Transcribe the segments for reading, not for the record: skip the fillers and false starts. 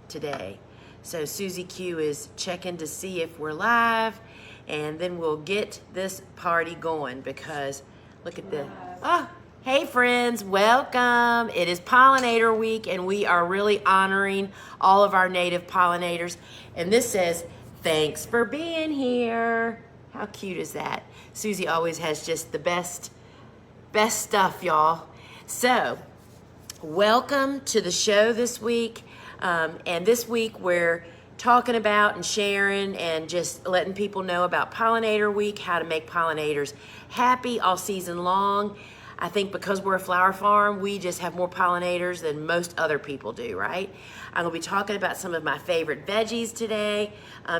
today. So Susie Q is checking to see if we're live, and then we'll get this party going because look at this. Oh, hey friends, welcome. It is Pollinator Week, and we are really honoring all of our native pollinators. And this says, thanks for being here. How cute is that? Susie always has just the best stuff, y'all. So, welcome to the show this week. And this week we're talking about and sharing and just letting people know about Pollinator Week, how to make pollinators happy all season long. I think because we're a flower farm, we just have more pollinators than most other people do, right? I'm gonna be talking about some of my favorite veggies today.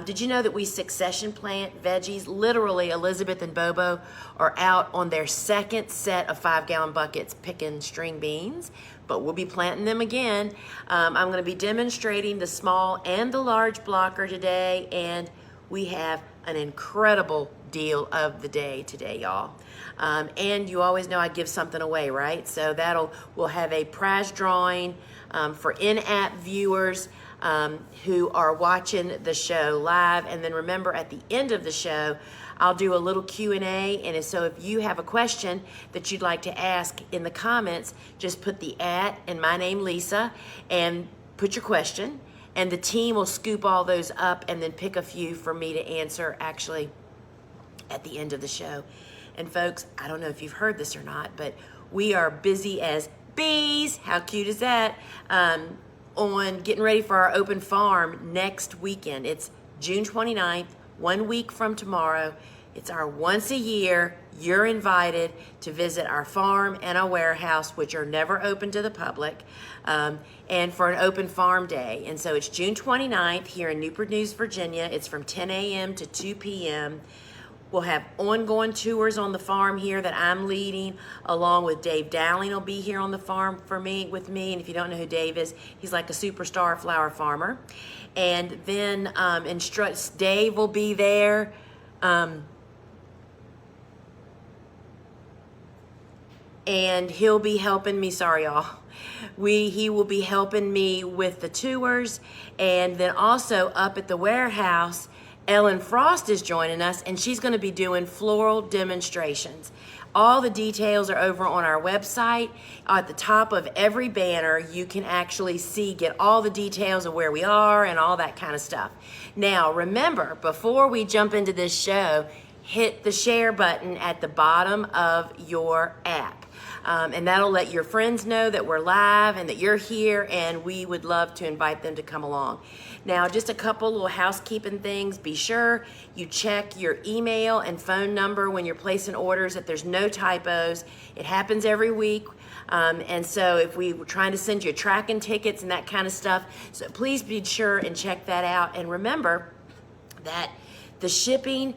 Did you know that we succession plant veggies? Literally, Elizabeth and Bobo are out on their second set of 5-gallon buckets picking string beans, but we'll be planting them again. I'm gonna be demonstrating the small and the large blocker today, and we have an incredible deal of the day today, y'all. And you always know I give something away, right? So we'll have a prize drawing for in-app viewers who are watching the show live. And then remember, at the end of the show, I'll do a little Q&A. And so if you have a question that you'd like to ask in the comments, just put the @ and my name, Lisa, and put your question. And the team will scoop all those up and then pick a few for me to answer actually at the end of the show. And folks, I don't know if you've heard this or not, but we are busy as bees. How cute is that? On getting ready for our open farm next weekend. It's June 29th, 1 week from tomorrow. It's our once a year, you're invited to visit our farm and our warehouse, which are never open to the public, and for an open farm day. And so it's June 29th here in Newport News, Virginia. It's from 10 a.m. to 2 p.m. We'll have ongoing tours on the farm here that I'm leading, along with Dave Dowling will be here on the farm with me. And if you don't know who Dave is, he's like a superstar flower farmer. And then Dave will be there. And he'll be helping me, sorry y'all. He will be helping me with the tours. And then also up at the warehouse, Ellen Frost is joining us, and she's going to be doing floral demonstrations. All the details are over on our website. At the top of every banner, you can actually get all the details of where we are and all that kind of stuff. Now, remember, before we jump into this show, hit the share button at the bottom of your app. And that'll let your friends know that we're live and that you're here, and we would love to invite them to come along. Now, just a couple little housekeeping things. Be sure you check your email and phone number when you're placing orders, that there's no typos. It happens every week. And so if we were trying to send you tracking tickets and that kind of stuff, so please be sure and check that out. And remember that the shipping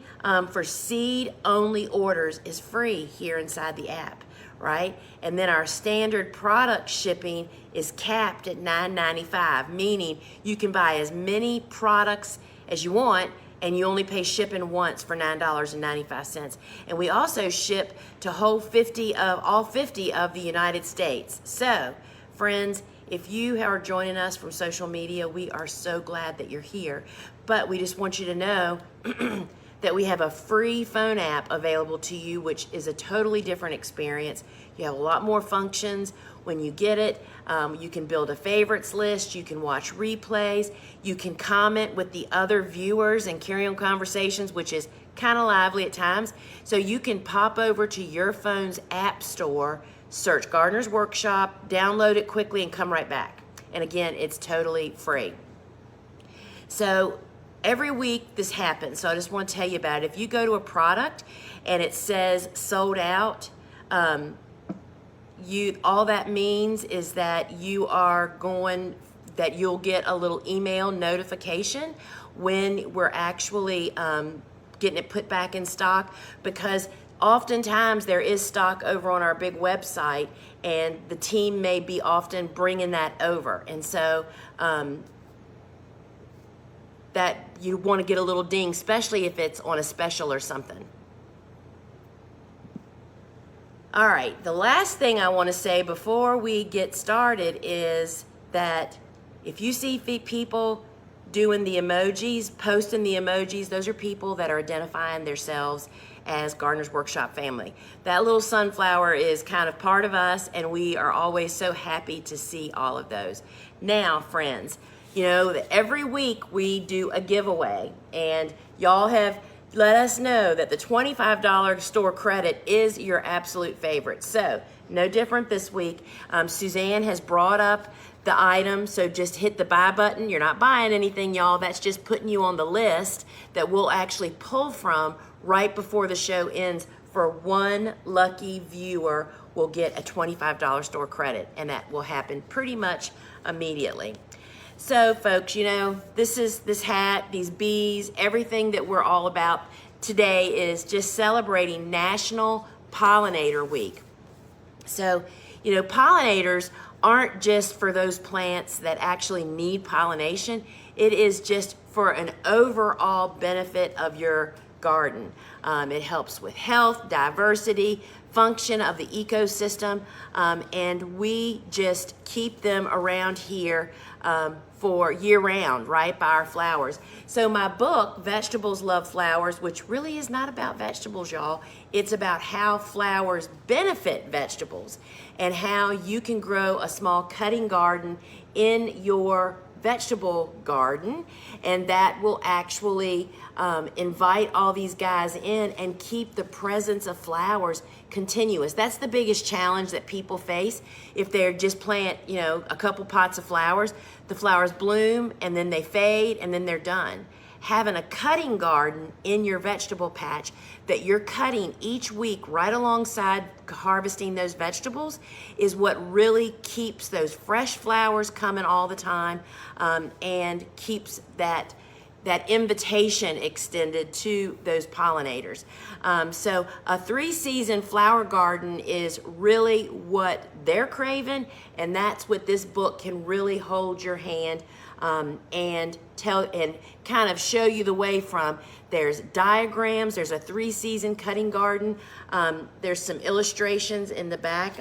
for seed-only orders is free here inside the app, right? And then our standard product shipping is capped at $9.95, meaning you can buy as many products as you want, and you only pay shipping once for $9.95. And we also ship to all 50 of the United States. So, friends, if you are joining us from social media, we are so glad that you're here. But we just want you to know that we have a free phone app available to you, which is a totally different experience. You have a lot more functions when you get it. You can build a favorites list, you can watch replays, you can comment with the other viewers and carry on conversations, which is kind of lively at times. So you can pop over to your phone's app store, search Gardener's Workshop, download it quickly, and come right back. And again, it's totally free. So every week this happens, so I just want to tell you about it. If you go to a product and it says sold out, all that means is that you'll get a little email notification when we're actually getting it put back in stock, because oftentimes there is stock over on our big website, and the team may be often bringing that over. And so that you want to get a little ding, especially if it's on a special or something. All right, the last thing I want to say before we get started is that if you see people doing the emojis, posting the emojis, those are people that are identifying themselves as Gardener's Workshop family. That little sunflower is kind of part of us, and we are always so happy to see all of those. Now, friends, you know, every week we do a giveaway, and y'all have let us know that the $25 store credit is your absolute favorite. So, no different this week. Suzanne has brought up the item, so just hit the buy button. You're not buying anything, y'all. That's just putting you on the list that we'll actually pull from right before the show ends. For one lucky viewer will get a $25 store credit, and that will happen pretty much immediately. So folks, you know, this hat, these bees, everything that we're all about today is just celebrating National Pollinator Week. So, you know, pollinators aren't just for those plants that actually need pollination. It is just for an overall benefit of your garden. It helps with health, diversity, function of the ecosystem, and we just keep them around here for year-round, right, by our flowers. So my book, Vegetables Love Flowers, which really is not about vegetables, y'all. It's about how flowers benefit vegetables and how you can grow a small cutting garden in your vegetable garden, and that will actually invite all these guys in and keep the presence of flowers continuous. That's the biggest challenge that people face if they're just plant, you know, a couple pots of flowers. The flowers bloom and then they fade and then they're done. Having a cutting garden in your vegetable patch that you're cutting each week right alongside harvesting those vegetables is what really keeps those fresh flowers coming all the time, and keeps that invitation extended to those pollinators. So a 3-season flower garden is really what they're craving, and that's what this book can really hold your hand and tell and kind of show you the way from. There's diagrams, there's a 3-season cutting garden, there's some illustrations in the back,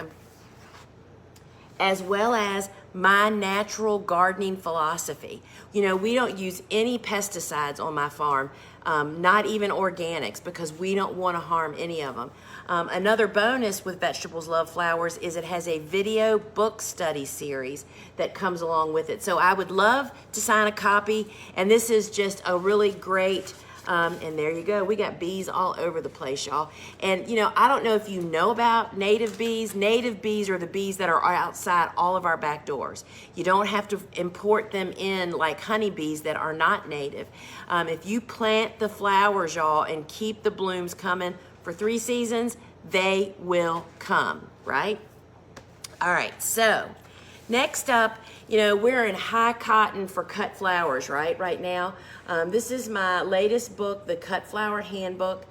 as well as my natural gardening philosophy. You know, we don't use any pesticides on my farm, not even organics, because we don't want to harm any of them. Another bonus with Vegetables Love Flowers is it has a video book study series that comes along with it. So I would love to sign a copy, and this is just a really great and there you go. We got bees all over the place, y'all. And, you know, I don't know if you know about native bees. Native bees are the bees that are outside all of our back doors. You don't have to import them in like honeybees that are not native. If you plant the flowers, y'all, and keep the blooms coming for 3 seasons, they will come, right? All right, so next up, you know, we're in high cotton for cut flowers, right now. This is my latest book, the Cut Flower Handbook,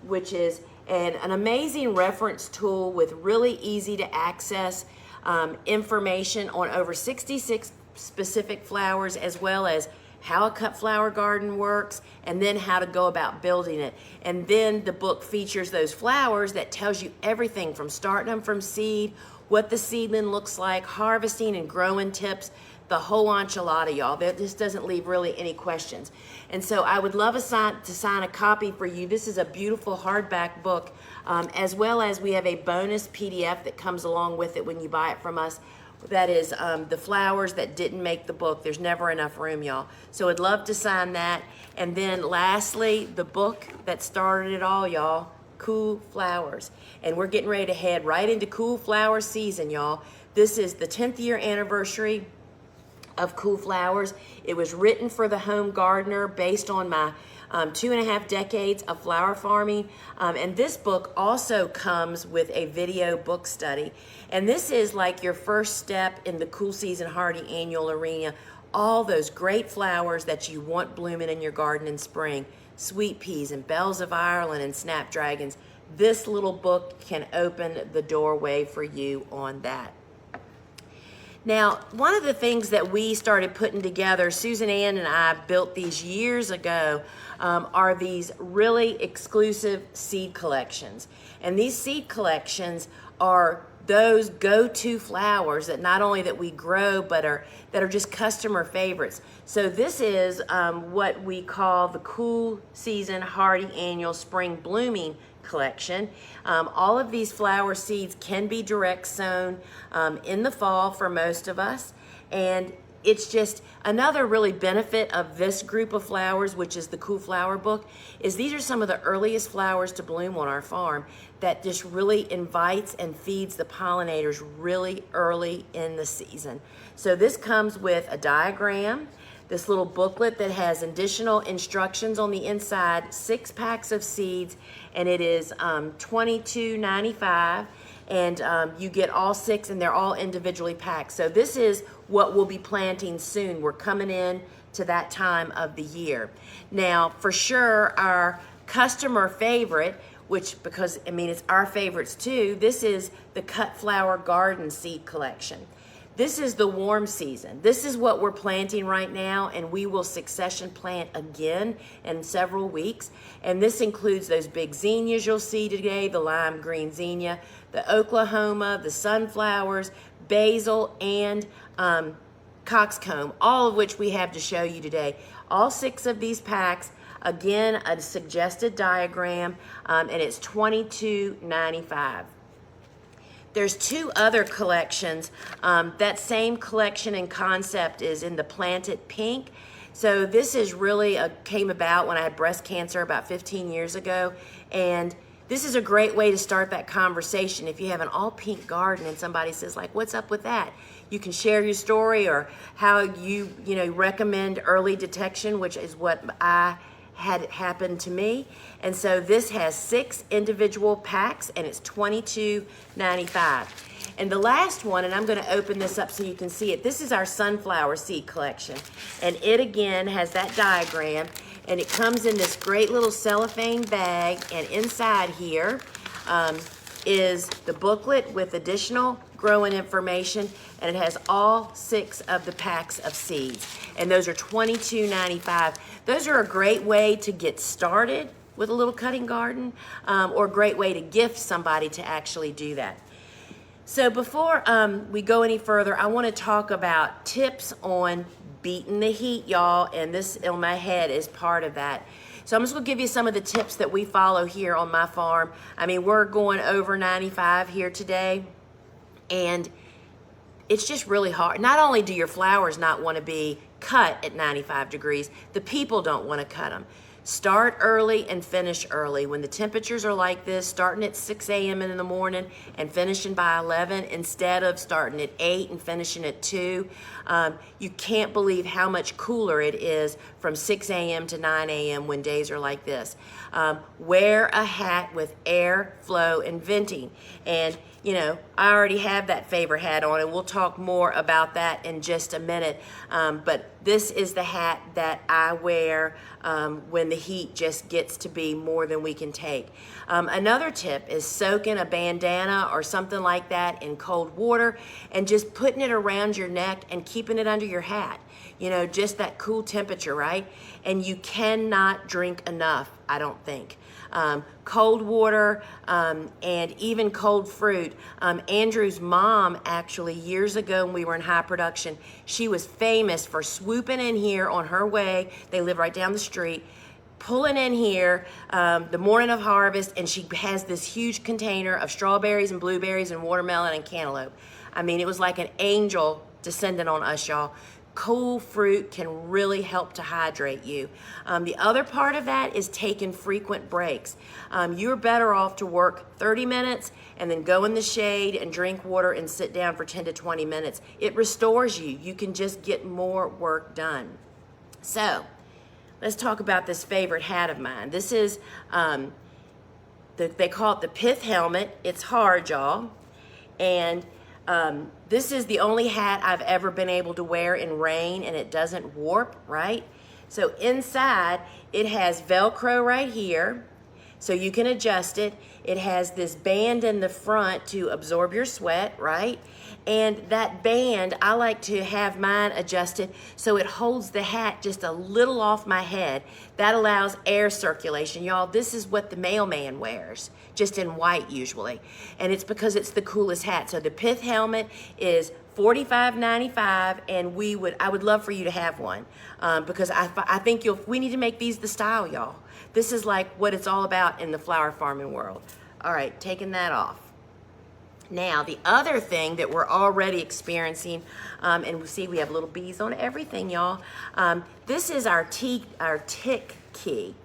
which is an amazing reference tool with really easy to access information on over 66 specific flowers, as well as how a cut flower garden works, and then how to go about building it. And then the book features those flowers that tells you everything from starting them from seed, what the seedling looks like, harvesting and growing tips, the whole enchilada, y'all. This doesn't leave really any questions. And so I would love to sign a copy for you. This is a beautiful hardback book, as well as we have a bonus PDF that comes along with it when you buy it from us. That is the flowers that didn't make the book. There's never enough room, y'all. So I'd love to sign that. And then lastly, the book that started it all, y'all, Cool Flowers. And we're getting ready to head right into Cool Flower season, y'all. This is the 10th year anniversary of Cool Flowers. It was written for the home gardener based on my 2.5 decades of flower farming. And this book also comes with a video book study. And this is like your first step in the Cool Season Hardy annual arena. All those great flowers that you want blooming in your garden in spring. Sweet peas and bells of Ireland and snapdragons. This little book can open the doorway for you on that. Now, one of the things that we started putting together, Susan Ann and I built these years ago, are these really exclusive seed collections. And these seed collections are those go-to flowers that not only that we grow, but that are just customer favorites. So this is what we call the Cool Season Hardy Annual Spring Blooming collection. All of these flower seeds can be direct sown in the fall for most of us, and it's just another really benefit of this group of flowers, which is the Cool Flower Book, is these are some of the earliest flowers to bloom on our farm that just really invites and feeds the pollinators really early in the season. So this comes with a diagram, this little booklet that has additional instructions on the inside, 6 packs of seeds, and it is $22.95. And you get all 6, and they're all individually packed. So this is what we'll be planting soon. We're coming in to that time of the year. Now, for sure, our customer favorite, which, because, I mean, it's our favorites too, this is the Cut Flower Garden Seed Collection. This is the warm season. This is what we're planting right now, and we will succession plant again in several weeks. And this includes those big zinnias you'll see today, the lime green zinnia, the Oklahoma, the sunflowers, basil, and coxcomb, all of which we have to show you today. All 6 of these packs, again, a suggested diagram, and it's $22.95. There's 2 other collections. That same collection and concept is in the Planted Pink. So this is really came about when I had breast cancer about 15 years ago. And this is a great way to start that conversation. If you have an all pink garden and somebody says like, what's up with that? You can share your story or how you recommend early detection, which is what I had happened to me. And so this has 6 individual packs, and it's $22.95. And the last one, and I'm going to open this up so you can see it, this is our sunflower seed collection, and it again has that diagram, and it comes in this great little cellophane bag, and inside here is the booklet with additional growing information, and it has all 6 of the packs of seeds, and those are $22.95. Those are a great way to get started with a little cutting garden, or a great way to gift somebody to actually do that. So before we go any further, I want to talk about tips on beating the heat, y'all, and this on my head is part of that. So I'm just going to give you some of the tips that we follow here on my farm. I mean, we're going over 95 here today, and it's just really hard. Not only do your flowers not want to be cut at 95 degrees, the people don't want to cut them. Start early and finish early. When the temperatures are like this, starting at 6 a.m. in the morning and finishing by 11 instead of starting at 8 and finishing at 2, you can't believe how much cooler it is from 6 a.m. to 9 a.m. when days are like this. Wear a hat with air flow and venting. And I already have that favor hat on, and we'll talk more about that in just a minute. But this is the hat that I wear when the heat just gets to be more than we can take. Another tip is soaking a bandana or something like that in cold water and just putting it around your neck and keeping it under your hat. Just that cool temperature, right? And you cannot drink enough, I don't think. Cold water and even cold fruit. Andrew's mom, actually, years ago when we were in high production, she was famous for swooping in here on her way. They live right down the street. Pulling in here the morning of harvest, and she has this huge container of strawberries and blueberries and watermelon and cantaloupe. I mean, it was like an angel descending on us, y'all. Cool fruit can really help to hydrate you. The other part of that is taking frequent breaks. You're better off to work 30 minutes and then go in the shade and drink water and sit down for 10 to 20 minutes. It restores you. You can just get more work done. So let's talk about this favorite hat of mine. This is, they call it the pith helmet. It's hard, y'all. And this is the only hat I've ever been able to wear in rain, and it doesn't warp, right? So inside, it has Velcro right here. so you can adjust it. It has this band in the front to absorb your sweat, right? And that band, I like to have mine adjusted so it holds the hat just a little off my head. That allows air circulation. Y'all, this is what the mailman wears, just in white usually. And it's because it's the coolest hat. So the pith helmet is $45.95, and I would love for you to have one, because I think we need to make these the style, y'all. This is like what it's all about in the flower farming world. All right, taking that off. Now, the other thing that we're already experiencing, and we see we have little bees on everything, y'all. This is our tick key.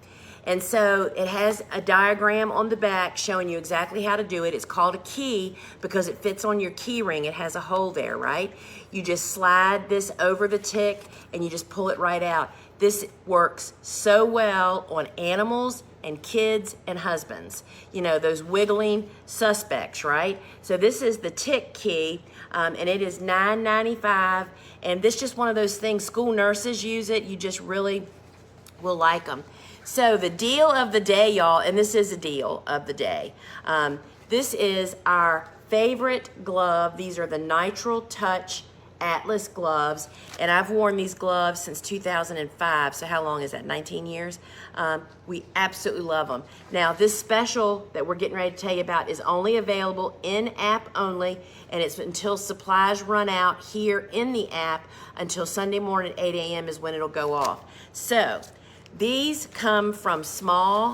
And so it has a diagram on the back showing you exactly how to do it. It's called a key because it fits on your key ring. It has a hole there, right? You just slide this over the tick and you just pull it right out. This works so well on animals and kids and husbands. You know, those wiggling suspects, right? So this is the tick key, and it is $9.95. And this is just one of those things, school nurses use it. You just really will like them. So the deal of the day, y'all, and this is a deal of the day. This is our favorite glove. These are the Nitrile Touch Atlas gloves, and I've worn these gloves since 2005. So how long is that? 19 years? We absolutely love them. Now, this special that we're getting ready to tell you about is only available in app only, and it's until supplies run out here in the app until Sunday morning at 8 a.m. is when it'll go off. So these come from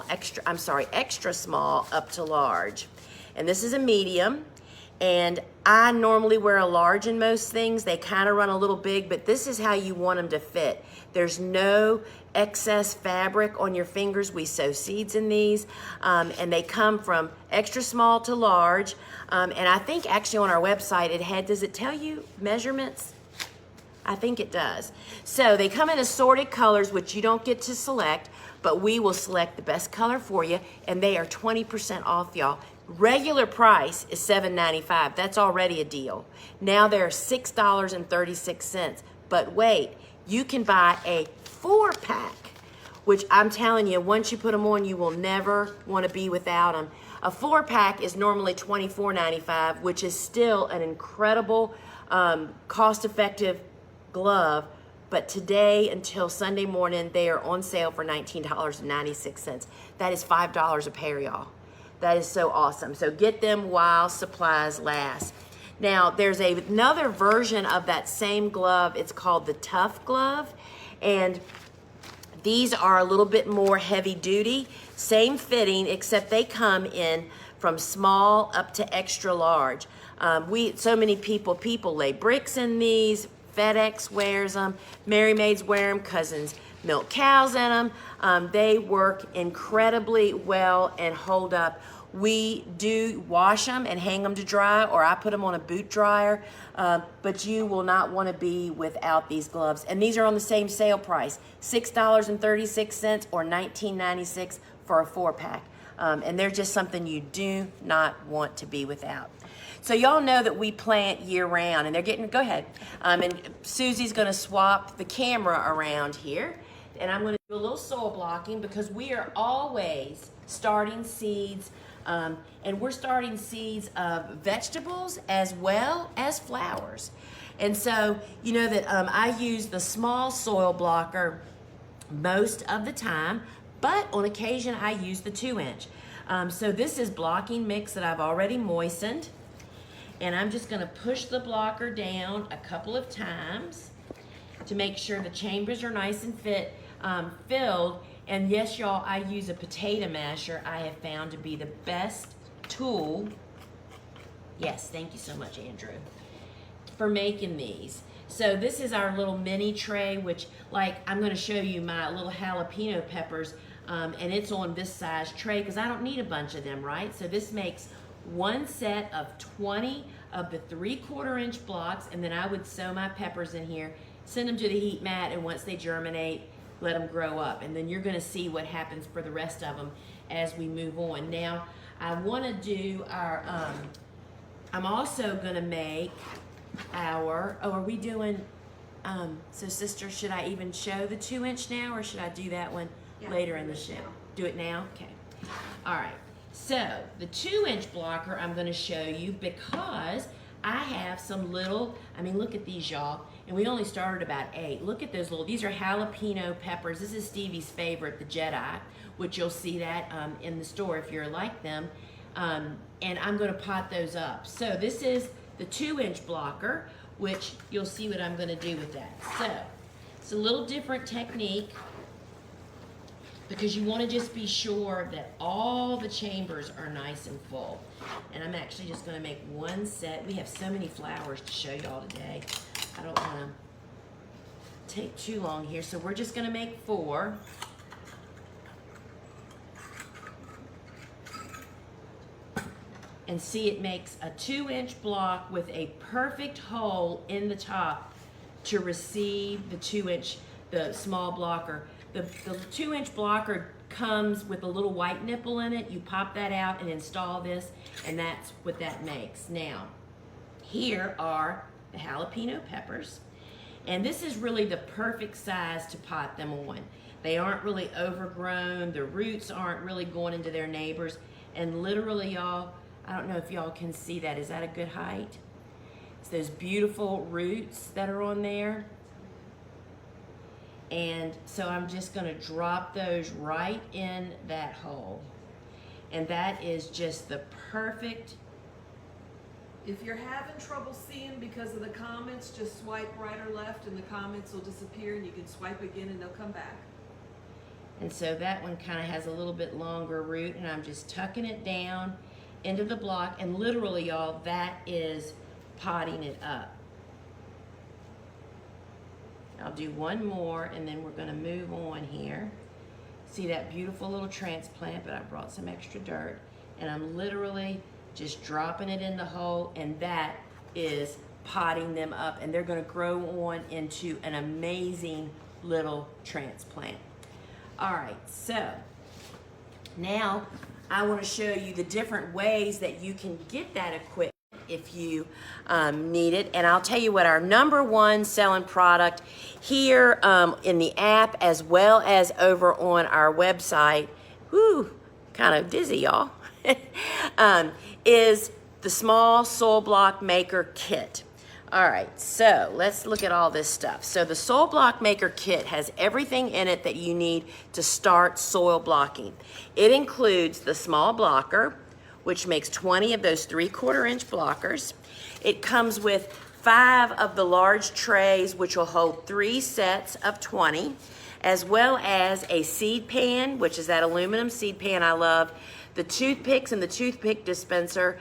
extra small up to large. And this is a medium. And I normally wear a large in most things. They kind of run a little big, but this is how you want them to fit. There's no excess fabric on your fingers. We sew seeds in these, and they come from extra small to large. And I think actually on our website, does it tell you measurements? I think it does. So they come in assorted colors, which you don't get to select, but we will select the best color for you, and they are 20% off, y'all. Regular price is $7.95. That's already a deal. Now they're $6.36. But wait, you can buy a 4-pack, which I'm telling you, once you put them on, you will never want to be without them. A 4-pack is normally $24.95, which is still an incredible, cost-effective glove. But today until Sunday morning, they are on sale for $19.96. That is $5 a pair, y'all. That is so awesome. So get them while supplies last. Now, there's another version of that same glove. It's called the Tough Glove. And these are a little bit more heavy duty. Same fitting, except they come in from small up to extra large. So many people lay bricks in these. FedEx wears them. Mary Maids wear them. Cousins milk cows in them. They work incredibly well and hold up. We do wash them and hang them to dry, or I put them on a boot dryer, but you will not want to be without these gloves. And these are on the same sale price, $6.36 or $19.96 for a 4-pack. And they're just something you do not want to be without. So y'all know that we plant year round, and they're getting, go ahead. And Susie's gonna swap the camera around here, and I'm gonna do a little soil blocking because we are always starting seeds, and we're starting seeds of vegetables as well as flowers. And so, you know that I use the small soil blocker most of the time, but on occasion I use the 2-inch. So this is blocking mix that I've already moistened. And I'm just gonna push the blocker down a couple of times to make sure the chambers are nice and filled. And yes, y'all, I use a potato masher. I have found to be the best tool. Yes, thank you so much, Andrew, for making these. So this is our little mini tray, which, like, I'm gonna show you my little jalapeno peppers, and it's on this size tray because I don't need a bunch of them, right? So this makes one set of 20 of the 3/4-inch blocks, and then I would sow my peppers in here, send them to the heat mat, and once they germinate, let them grow up. And then you're gonna see what happens for the rest of them as we move on. Now, I wanna do our, I'm also gonna make our, are we doing, so sister, should I even show the 2-inch now, or should I do that one later in the show? Do it now? Okay. All right, so the 2-inch blocker I'm gonna show you because I have some little, I mean, look at these, y'all. And we only started about 8. Look at those little, these are jalapeno peppers. This is Stevie's favorite, the Jedi, which you'll see that in the store if you're like them. And I'm gonna pot those up. So this is the 2-inch blocker, which you'll see what I'm gonna do with that. So it's a little different technique because you wanna just be sure that all the chambers are nice and full. And I'm actually just gonna make one set. We have so many flowers to show y'all today. I don't wanna take too long here, so we're just gonna make 4. And see, it makes a 2-inch block with a perfect hole in the top to receive the 2-inch, the small blocker. The 2-inch blocker comes with a little white nipple in it. You pop that out and install this, and that's what that makes. Now, here are the jalapeno peppers, and this is really the perfect size to pot them on. They aren't really overgrown. The roots aren't really going into their neighbors, and literally, y'all, I don't know if y'all can see that. Is that a good height? It's those beautiful roots that are on there. And so I'm just gonna drop those right in that hole. And that is just the perfect. If you're having trouble seeing because of the comments, just swipe right or left and the comments will disappear and you can swipe again and they'll come back. And so that one kind of has a little bit longer root, and I'm just tucking it down into the block, and literally, y'all, that is potting it up. I'll do one more, and then we're gonna move on here. See that beautiful little transplant, but I brought some extra dirt, and I'm literally just dropping it in the hole, and that is potting them up, and they're gonna grow on into an amazing little transplant. All right, so now I want to show you the different ways that you can get that equipment if you need it. And I'll tell you what, our #1 selling product here in the app as well as over on our website, whoo, kind of dizzy, y'all, is the small soil block maker kit. All right, so let's look at all this stuff. So the soil block maker kit has everything in it that you need to start soil blocking. It includes the small blocker, which makes 20 of those 3/4 inch blockers. It comes with 5 of the large trays, which will hold 3 sets of 20, as well as a seed pan, which is that aluminum seed pan I love, the toothpicks and the toothpick dispenser,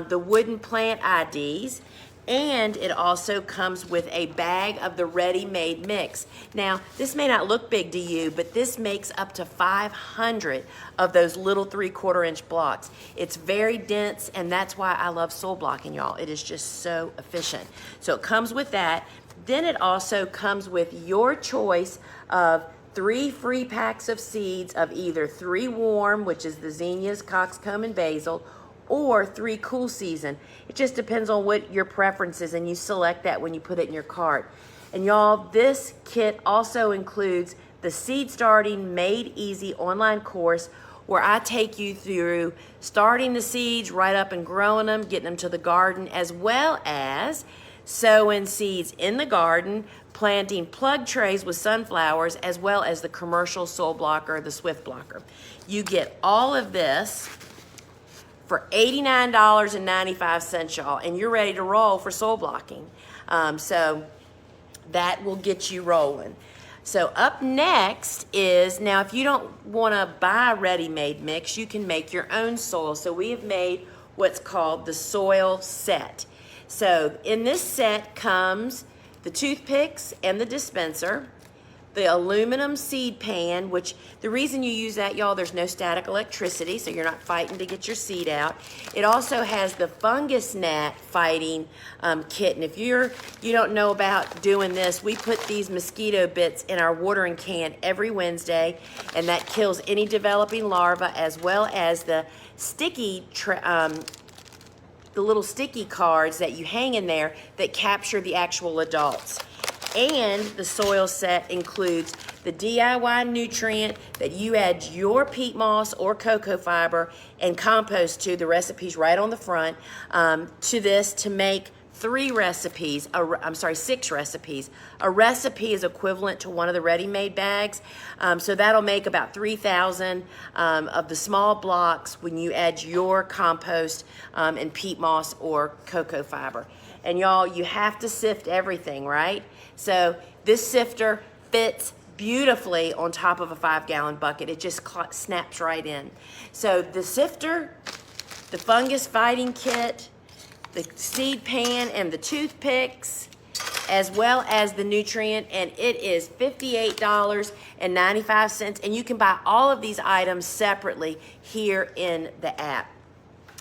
the wooden plant IDs, and it also comes with a bag of the ready-made mix. Now, this may not look big to you, but this makes up to 500 of those little 3/4 inch blocks. It's very dense, and that's why I love soil blocking, y'all. It is just so efficient. So it comes with that. Then it also comes with your choice of 3 free packs of seeds of either 3 warm, which is the zinnias, coxcomb, and basil, or 3 cool season. It just depends on what your preference is, and you select that when you put it in your cart. And y'all, this kit also includes the Seed Starting Made Easy online course, where I take you through starting the seeds right up and growing them, getting them to the garden, as well as sowing seeds in the garden, planting plug trays with sunflowers, as well as the commercial soil blocker, the Swift blocker. You get all of this for $89.95, y'all, and you're ready to roll for soil blocking. So that will get you rolling. So up next is, now if you don't want to buy a ready-made mix, you can make your own soil. So we have made what's called the soil set. So in this set comes the toothpicks and the dispenser, the aluminum seed pan, which the reason you use that, y'all, there's no static electricity, so you're not fighting to get your seed out. It also has the fungus gnat fighting kit, and if you don't know about doing this, we put these mosquito bits in our watering can every Wednesday, and that kills any developing larvae, as well as the sticky the little sticky cards that you hang in there that capture the actual adults. And the soil set includes the DIY nutrient that you add your peat moss or cocoa fiber and compost to. The recipe's right on the front, to this to make 6 recipes. A recipe is equivalent to one of the ready-made bags. So that'll make about 3,000 of the small blocks when you add your compost and peat moss or cocoa fiber. And y'all, you have to sift everything, right? So this sifter fits beautifully on top of a 5-gallon bucket. It just snaps right in. So the sifter, the fungus fighting kit, the seed pan, and the toothpicks, as well as the nutrient, and it is $58.95, and you can buy all of these items separately here in the app.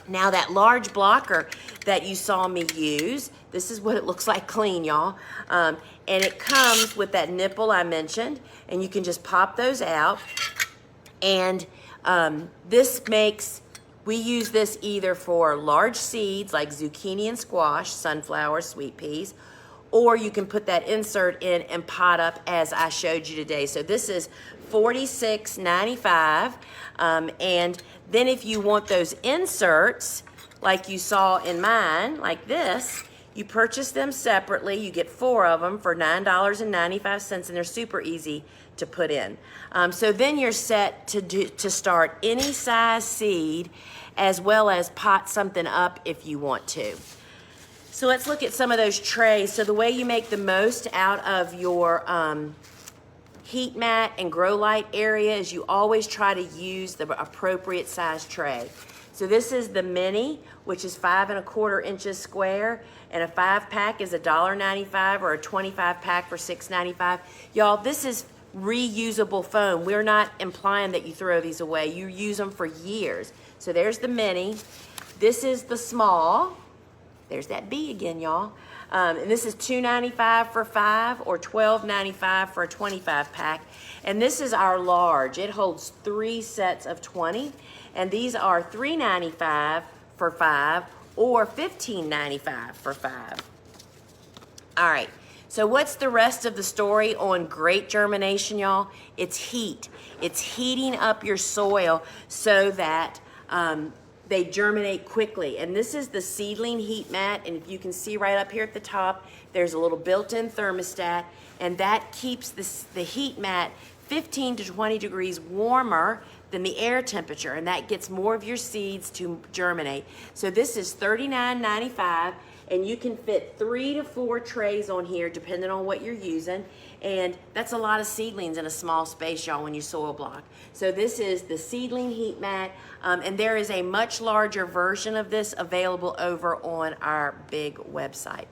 Now that large blocker that you saw me use, this is what it looks like clean, y'all. And it comes with that nipple I mentioned, and you can just pop those out. And we use this either for large seeds like zucchini and squash, sunflower, sweet peas, or you can put that insert in and pot up as I showed you today. So this is $46.95. And then if you want those inserts, like you saw in mine, like this, you purchase them separately. You get 4 of them for $9.95, and they're super easy to put in. So then you're set to start any size seed, as well as pot something up if you want to. So let's look at some of those trays. So the way you make the most out of your heat mat and grow light area is you always try to use the appropriate size tray. So this is the mini, which is 5 1/4 inches square, and a 5-pack is $1.95, or a 25-pack for $6.95. Y'all, this is reusable foam. We're not implying that you throw these away. You use them for years. So there's the mini. This is the small. There's that B again, y'all. And this is $2.95 for 5, or $12.95 for a 25-pack. And this is our large. It holds 3 sets of 20. And these are $3.95 for 5, or $15.95 for 5. All right. So what's the rest of the story on great germination, y'all? It's heat. It's heating up your soil so that they germinate quickly. And this is the Seedling Heat Mat, and if you can see right up here at the top, there's a little built-in thermostat, and that keeps the heat mat 15 to 20 degrees warmer than the air temperature, and that gets more of your seeds to germinate. So this is $39.95, and you can fit 3 to 4 trays on here depending on what you're using, and that's a lot of seedlings in a small space, y'all, when you soil block. So this is the Seedling Heat Mat, and there is a much larger version of this available over on our big website.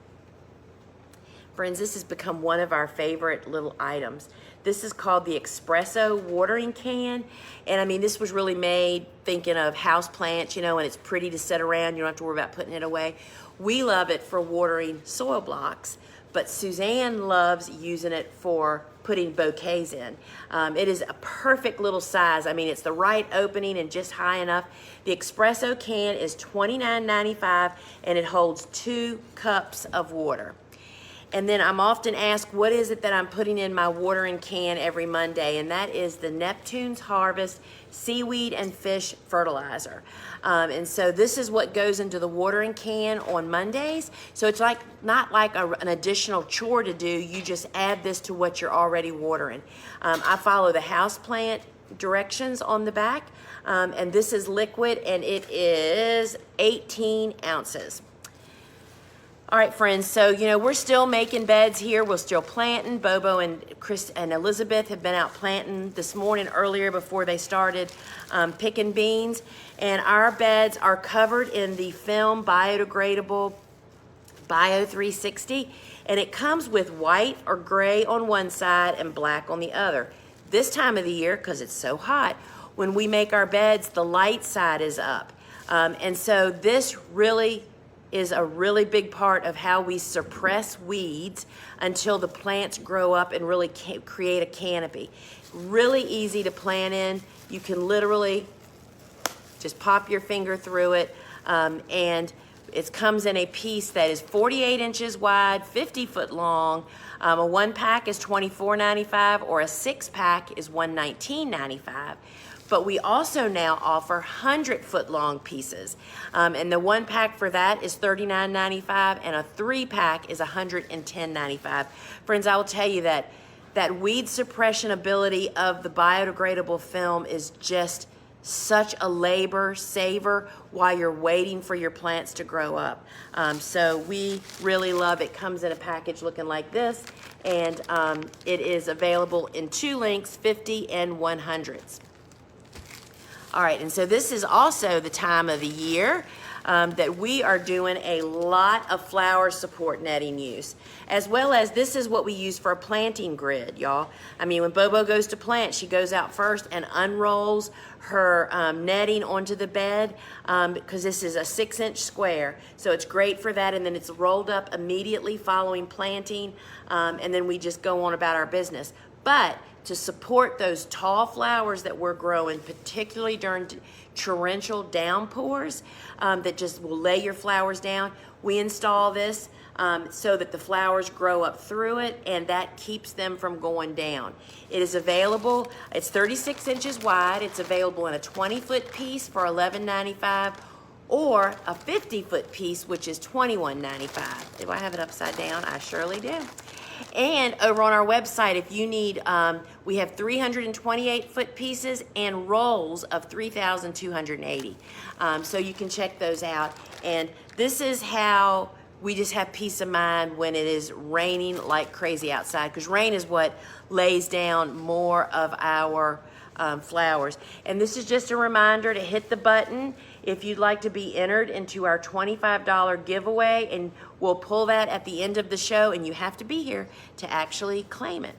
Friends, this has become one of our favorite little items. This is called the Espresso watering can, and I mean, this was really made thinking of house plants, you know, and it's pretty to sit around. You don't have to worry about putting it away. We love it for watering soil blocks, but Suzanne loves using it for putting bouquets in. It is a perfect little size. I mean, it's the right opening and just high enough. The Espresso can is $29.95, and it holds 2 cups of water. And then I'm often asked, what is it that I'm putting in my watering can every Monday? And that is the Neptune's Harvest Seaweed and Fish Fertilizer. And so this is what goes into the watering can on Mondays. So it's like not like an additional chore to do. You just add this to what you're already watering. I follow the houseplant directions on the back. And this is liquid, and it is 18 ounces. All right, friends, so, you know, we're still making beds here. We're still planting. Bobo and Chris and Elizabeth have been out planting this morning earlier before they started picking beans. And our beds are covered in the film biodegradable Bio 360. And it comes with white or gray on one side and black on the other. This time of the year, because it's so hot, when we make our beds, the light side is up. And so this really is a really big part of how we suppress weeds until the plants grow up and really create a canopy. Really easy to plant in. You can literally just pop your finger through it. And It comes in a piece that is 48 inches wide, 50 foot long. A 1-pack is $24.95, or a 6-pack is $119.95. But we also now offer 100-foot long pieces. And the 1-pack for that is $39.95, and a 3-pack is $110.95. Friends, I will tell you that weed suppression ability of the biodegradable film is just such a labor saver while you're waiting for your plants to grow up. So we really love it. Comes in a package looking like this, and it is available in 2 lengths, 50 and 100s. All right, and so this is also the time of the year that we are doing a lot of flower support netting use, as well as this is what we use for a planting grid, y'all. I mean, when Bobo goes to plant, she goes out first and unrolls her netting onto the bed, because this is a 6-inch square, so it's great for that, and then it's rolled up immediately following planting, and then we just go on about our business. But to support those tall flowers that we're growing, particularly during torrential downpours that just will lay your flowers down, we install this so that the flowers grow up through it, and that keeps them from going down. It is available, it's 36 inches wide, it's available in a 20-foot piece for $11.95, or a 50-foot piece, which is $21.95. Do I have it upside down? I surely do. And over on our website, if you need, we have 328-foot pieces and rolls of 3,280. So you can check those out. And this is how we just have peace of mind when it is raining like crazy outside, because rain is what lays down more of our flowers. And this is just a reminder to hit the button if you'd like to be entered into our $25 giveaway, and we'll pull that at the end of the show, and you have to be here to actually claim it.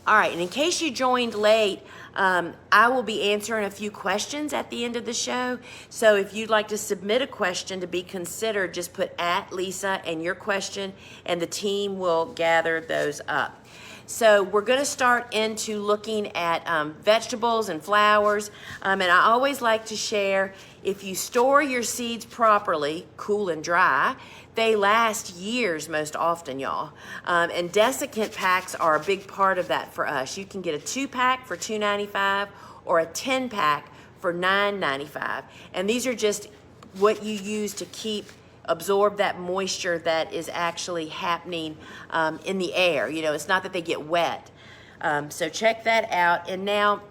All right, and in case you joined late, I will be answering a few questions at the end of the show. So if you'd like to submit a question to be considered, just put @Lisa and your question, and the team will gather those up. So we're going to start into looking at vegetables and flowers, and I always like to share, if you store your seeds properly, cool and dry, they last years most often, y'all. And desiccant packs are a big part of that for us. You can get a 2-pack for $2.95 or a 10-pack for $9.95. And these are just what you use to absorb that moisture that is actually happening in the air. You know, it's not that they get wet. So check that out. And now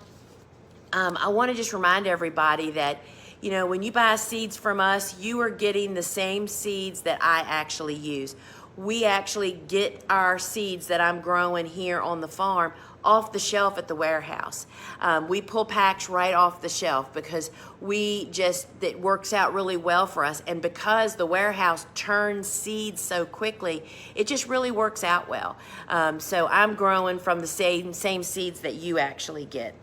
I want to just remind everybody that, you know, when you buy seeds from us, you are getting the same seeds that I actually use. We actually get our seeds that I'm growing here on the farm off the shelf at the warehouse. We pull packs right off the shelf because it works out really well for us. And because the warehouse turns seeds so quickly, it just really works out well. So I'm growing from the same seeds that you actually get.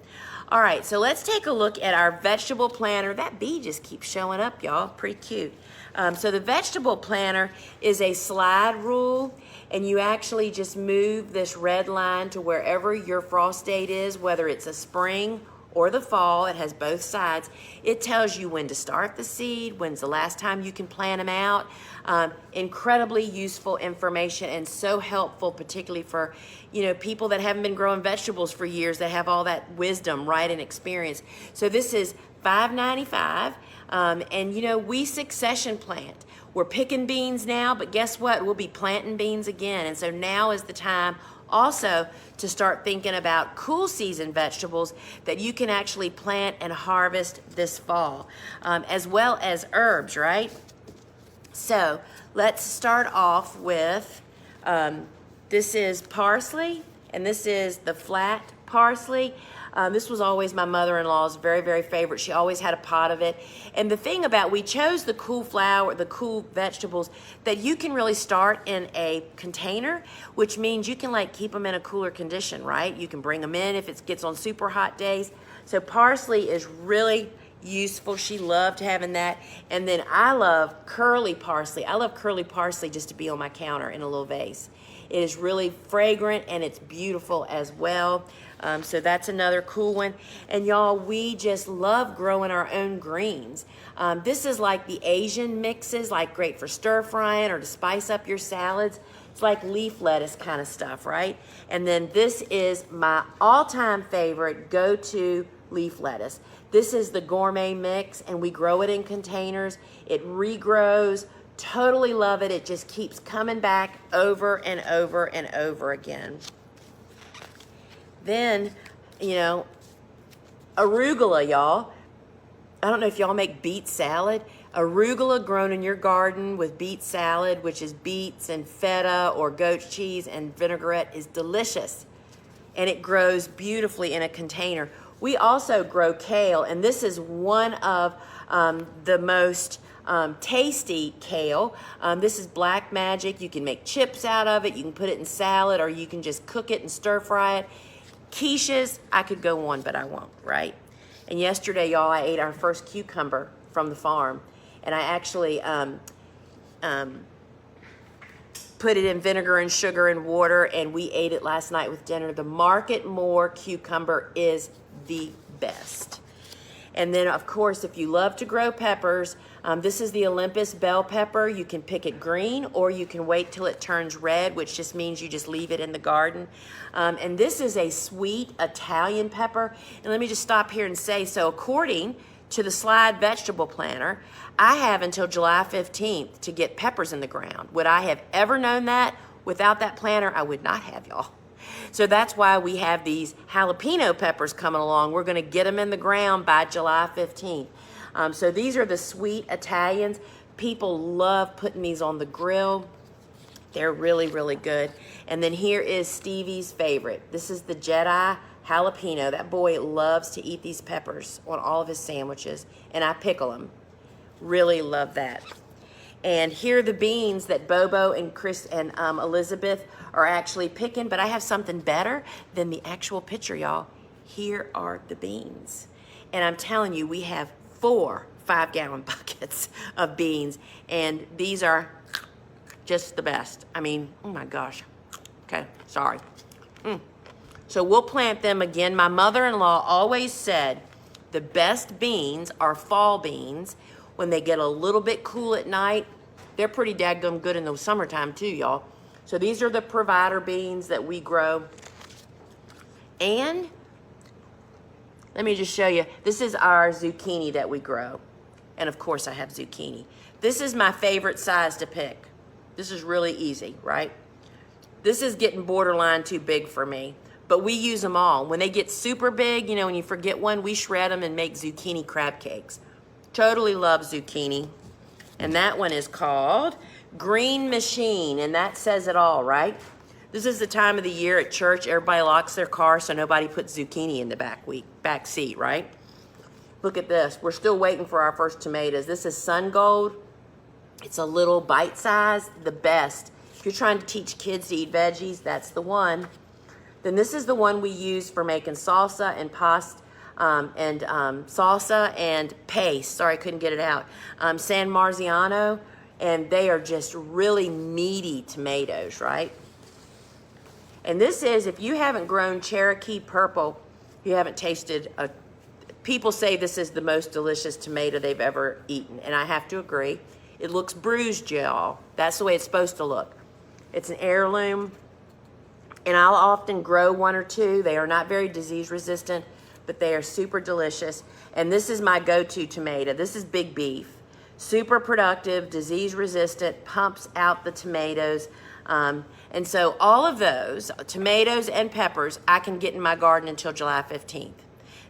All right, so let's take a look at our vegetable planter. That bee just keeps showing up, y'all. Pretty cute. So the vegetable planter is a slide rule, and you actually just move this red line to wherever your frost date is, whether it's a spring or the fall. It has both sides. It tells you when to start the seed, when's the last time you can plant them out. Incredibly useful information, and so helpful, particularly for, you know, people that haven't been growing vegetables for years, that have all that wisdom, right, and experience. So this is $5.95, and you know, we succession plant. We're picking beans now, but guess what? We'll be planting beans again. And so now is the time also to start thinking about cool season vegetables that you can actually plant and harvest this fall, as well as herbs, right? So let's start off with, this is parsley, and this is the flat parsley. This was always my mother-in-law's very, very favorite. She always had a pot of it. And the thing about, we chose the cool vegetables that you can really start in a container, which means you can like keep them in a cooler condition, right? You can bring them in if it gets on super hot days. So parsley is really useful. She loved having that. And then I love curly parsley. I love curly parsley just to be on my counter in a little vase. It is really fragrant and it's beautiful as well. So that's another cool one. And y'all, we just love growing our own greens. This is like the Asian mixes, like great for stir frying or to spice up your salads. It's like leaf lettuce kind of stuff, right? And then this is my all-time favorite go-to leaf lettuce. This is the gourmet mix, and we grow it in containers. It regrows. Totally love it. It just keeps coming back over and over and over again. Then, you know, arugula, y'all. I don't know if y'all make beet salad. Arugula grown in your garden with beet salad, which is beets and feta or goat cheese and vinaigrette, is delicious. And it grows beautifully in a container. We also grow kale, and this is one of the most tasty kale. This is black magic. You can make chips out of it. You can put it in salad, or you can just cook it and stir fry it. Quiches, I could go on, but I won't, right? And yesterday, y'all, I ate our first cucumber from the farm. And I actually put it in vinegar and sugar and water, and we ate it last night with dinner. The Market Moore cucumber is the best. And then, of course, if you love to grow peppers, this is the Olympus bell pepper. You can pick it green, or you can wait till it turns red, which just means you just leave it in the garden. And this is a sweet Italian pepper. And let me just stop here and say, so according to the Slide Vegetable Planner, I have until July 15th to get peppers in the ground. Would I have ever known that? Without that planner, I would not have, y'all. So that's why we have these jalapeno peppers coming along. We're gonna get them in the ground by July 15th. So these are the sweet Italians. People love putting these on the grill. They're really, really good. And then here is Stevie's favorite. This is the Jedi jalapeno. That boy loves to eat these peppers on all of his sandwiches, and I pickle them. Really love that. And here are the beans that Bobo and Chris and Elizabeth are actually picking, but I have something better than the actual picture, y'all. Here are the beans. And I'm telling you, we have 4 5-gallon buckets of beans, and these are just the best. I mean, oh my gosh. Okay, sorry. So we'll plant them again. My mother-in-law always said the best beans are fall beans. When they get a little bit cool at night, they're pretty daggum good in the summertime too, y'all. So these are the provider beans that we grow. And let me just show you. This is our zucchini that we grow. And of course I have zucchini. This is my favorite size to pick. This is really easy, right? This is getting borderline too big for me. But we use them all. When they get super big, you know, when you forget one, we shred them and make zucchini crab cakes. Totally love zucchini. And that one is called Green Machine, and that says it all, right? This is the time of the year at church, everybody locks their car so nobody puts zucchini in the back seat, right? Look at this. We're still waiting for our first tomatoes. This is Sun Gold. It's a little bite size, the best. If you're trying to teach kids to eat veggies, that's the one. Then this is the one we use for making salsa and pasta. Salsa and paste. Sorry, I couldn't get it out. San Marziano, and they are just really meaty tomatoes, right? And this is, if you haven't grown Cherokee Purple, you haven't tasted a, people say this is the most delicious tomato they've ever eaten, and I have to agree. It looks bruised, y'all. That's the way it's supposed to look. It's an heirloom, and I'll often grow 1 or 2. They are not very disease resistant, but they are super delicious. And this is my go-to tomato. This is Big Beef. Super productive, disease resistant, pumps out the tomatoes. And so all of those, tomatoes and peppers, I can get in my garden until July 15th.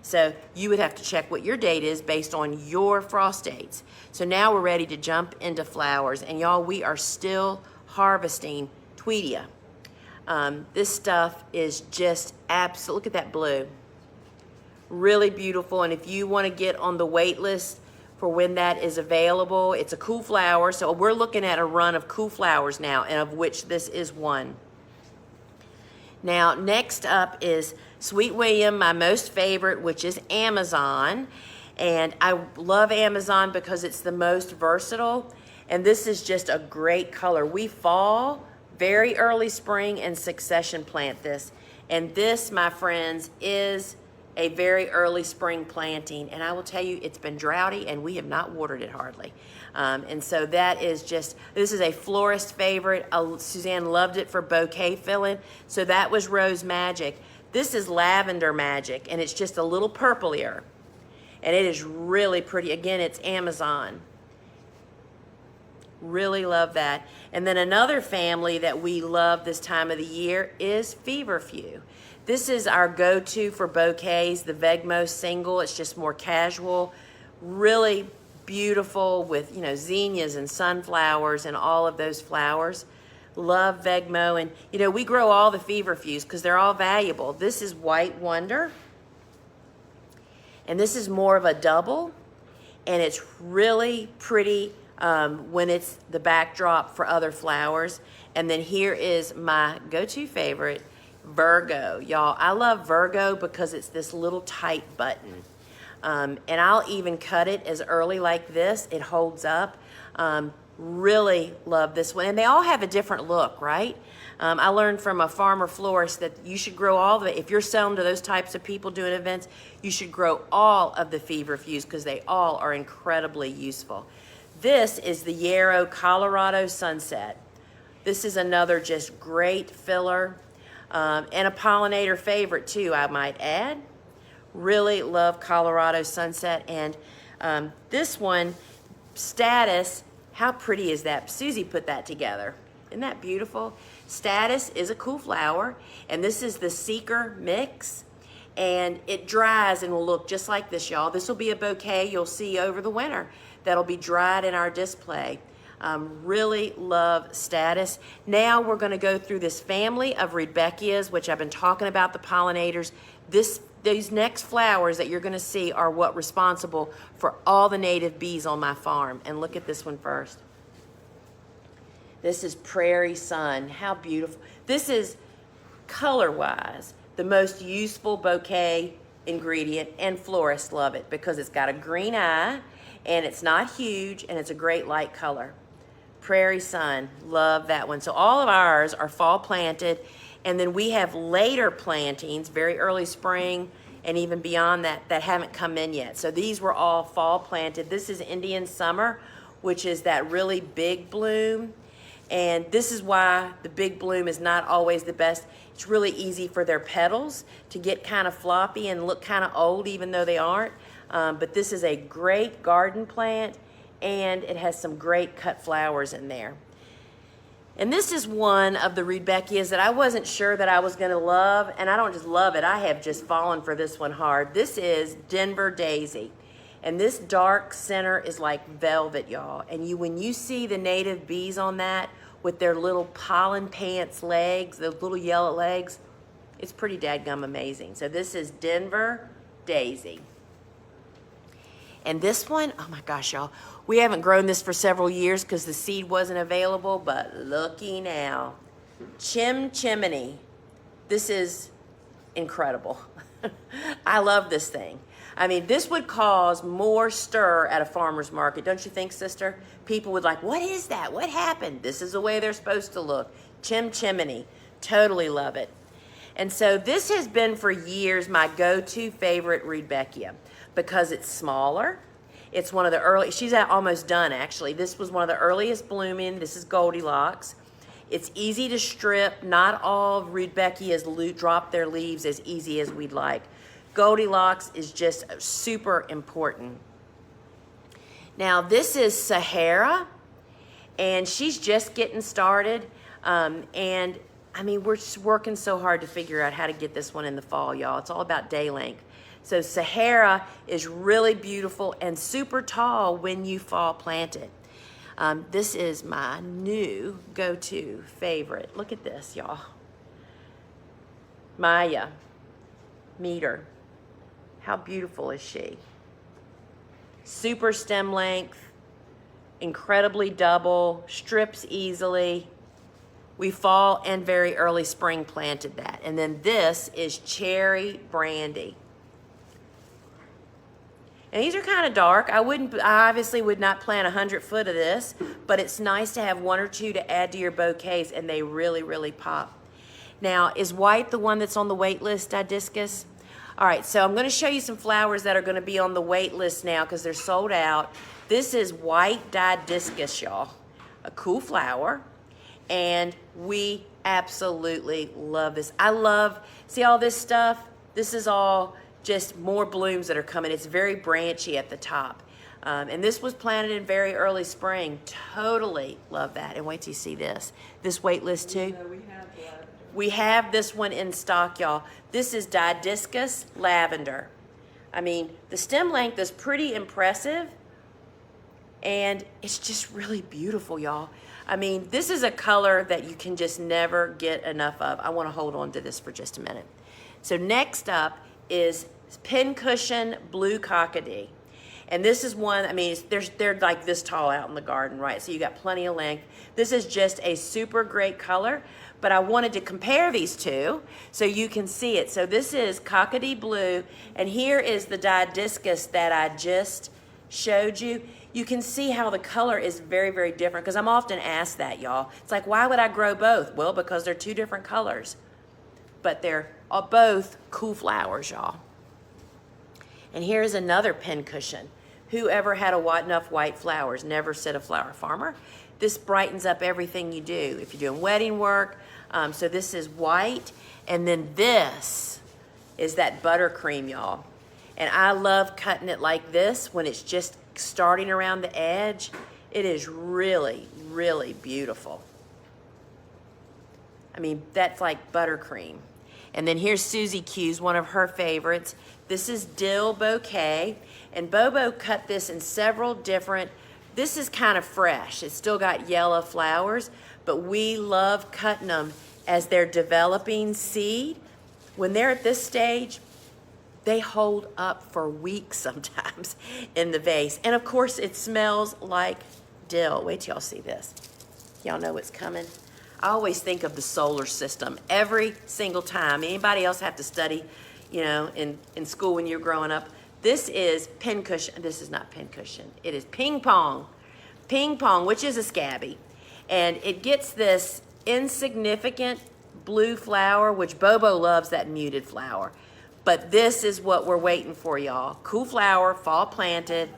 So you would have to check what your date is based on your frost dates. So now we're ready to jump into flowers. And y'all, we are still harvesting Tweedia. This stuff is just absolute. Look at that blue. Really beautiful. And if you want to get on the wait list for when that is available, it's a cool flower. So we're looking at a run of cool flowers now, and of which this is one. Now, next up is Sweet William, my most favorite, which is Amazon. And I love Amazon because it's the most versatile. And this is just a great color. We fall very early spring and succession plant this. And this, my friends, is a very early spring planting. And I will tell you, it's been droughty and we have not watered it hardly. And so that is just, this is a florist favorite. Suzanne loved it for bouquet filling. So that was Rose Magic. This is Lavender Magic, and it's just a little purplier. And it is really pretty. Again, it's Amazon. Really love that. And then another family that we love this time of the year is Feverfew. This is our go-to for bouquets, the Vegmo single. It's just more casual, really beautiful with, you know, zinnias and sunflowers and all of those flowers. Love Vegmo. And, you know, we grow all the Feverfews because they're all valuable. This is White Wonder. And this is more of a double. And it's really pretty when it's the backdrop for other flowers. And then here is my go-to favorite, Virgo. Y'all, I love Virgo because it's this little tight button. And I'll even cut it as early like this. It holds up. Really love this one. And they all have a different look, right? I learned from a farmer florist that you should grow all of it. If you're selling to those types of people doing events, you should grow all of the Feverfews because they all are incredibly useful. This is the Yarrow Colorado Sunset. This is another just great filler and a pollinator favorite too, I might add. Really love Colorado Sunset. And this one, Status, how pretty is that? Susie put that together. Isn't that beautiful? Status is a cool flower, and this is the Seeker Mix. And it dries and will look just like this, y'all. This will be a bouquet you'll see over the winter that'll be dried in our display. Really love Status. Now we're going to go through this family of Rudbeckias, which I've been talking about, the pollinators. These next flowers that you're going to see are what responsible for all the native bees on my farm. And look at this one first. This is Prairie Sun. How beautiful. This is, color-wise, the most useful bouquet ingredient, and florists love it because it's got a green eye, and it's not huge, and it's a great light color. Prairie Sun, love that one. So all of ours are fall planted, and then we have later plantings, very early spring, and even beyond that, that haven't come in yet. So these were all fall planted. This is Indian Summer, which is that really big bloom. And this is why the big bloom is not always the best. It's really easy for their petals to get kind of floppy and look kind of old, even though they aren't. But this is a great garden plant, and it has some great cut flowers in there. And this is one of the Rudbeckias that I wasn't sure that I was going to love, and I don't just love it, I have just fallen for this one hard. This is Denver Daisy, and this dark center is like velvet, y'all. And when you see the native bees on that with their little pollen pants legs, those little yellow legs, it's pretty dadgum amazing. So this is Denver Daisy. And this one, oh my gosh, y'all, we haven't grown this for several years because the seed wasn't available, but looky now. Chimney. This is incredible. I love this thing. I mean, this would cause more stir at a farmer's market, don't you think, sister? People would like, what is that? What happened? This is the way they're supposed to look. Chimney. Totally love it. And so this has been for years my go-to favorite Rudbeckia because it's smaller. It's one of the early, she's almost done actually. This was one of the earliest blooming. This is Goldilocks. It's easy to strip. Not all Rudbeckias drop their leaves as easy as we'd like. Goldilocks is just super important. Now this is Sahara, and she's just getting started. And I mean, we're just working so hard to figure out how to get this one in the fall, y'all. It's all about day length. So Sahara is really beautiful and super tall when you fall plant it. This is my new go-to favorite. Look at this, y'all. Maya. Meet her. How beautiful is she? Super stem length, incredibly double, strips easily. We fall and very early spring planted that. And then this is Cherry Brandy. And these are kind of dark. I obviously would not plant 100 foot of this, but it's nice to have 1 or 2 to add to your bouquets, and they really, really pop. Now, is white the one that's on the wait list, Didiscus? All right, so I'm gonna show you some flowers that are gonna be on the wait list now because they're sold out. This is white Didiscus, y'all. A cool flower, and we absolutely love this. See all this stuff? This is all just more blooms that are coming. It's very branchy at the top. And this was planted in very early spring. Totally love that. And wait till you see this. This wait list too. We have this one in stock, y'all. This is Didiscus Lavender. I mean, the stem length is pretty impressive, and it's just really beautiful, y'all. I mean, this is a color that you can just never get enough of. I want to hold on to this for just a minute. So next up is Pincushion Blue Cockadee. And this is one, I mean, they're like this tall out in the garden, right? So you got plenty of length. This is just a super great color, but I wanted to compare these two so you can see it. So this is Cockadee Blue, and here is the Didiscus that I just showed you. You can see how the color is very, very different, because I'm often asked that, y'all. It's like, why would I grow both? Well, because they're 2 different colors, but they're both cool flowers, y'all. And here's another pincushion. Whoever had enough white flowers never said a flower farmer. This brightens up everything you do if you're doing wedding work. So this is white, and then this is that buttercream, y'all. And I love cutting it like this when it's just starting around the edge. It is really, really beautiful. I mean, that's like buttercream. And then here's Susie Q's, one of her favorites. This is Dill Bouquet, and Bobo cut this in several different, this is kind of fresh. It's still got yellow flowers, but we love cutting them as they're developing seed. When they're at this stage, they hold up for weeks sometimes in the vase. And of course, it smells like dill. Wait till y'all see this. Y'all know what's coming. I always think of the solar system every single time. Anybody else have to study, you know, in school when you're growing up? This is pincushion. This is not pincushion. It is ping pong. Ping pong, which is a scabby. And it gets this insignificant blue flower, which Bobo loves that muted flower. But this is what we're waiting for, y'all. Cool flower, fall planted.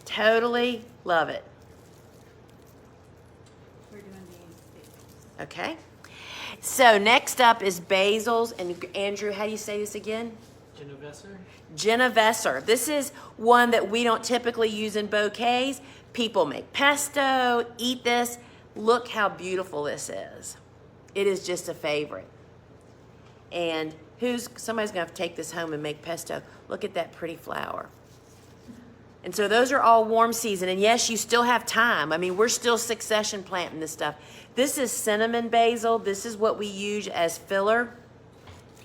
Totally love it. Okay. So next up is basils. And Andrew, how do you say this again? Genovesser. Genovesser. This is one that we don't typically use in bouquets. People make pesto, eat this. Look how beautiful this is. It is just a favorite. And somebody's gonna have to take this home and make pesto. Look at that pretty flower. And so those are all warm season. And yes, you still have time. I mean, we're still succession planting this stuff. This is cinnamon basil. This is what we use as filler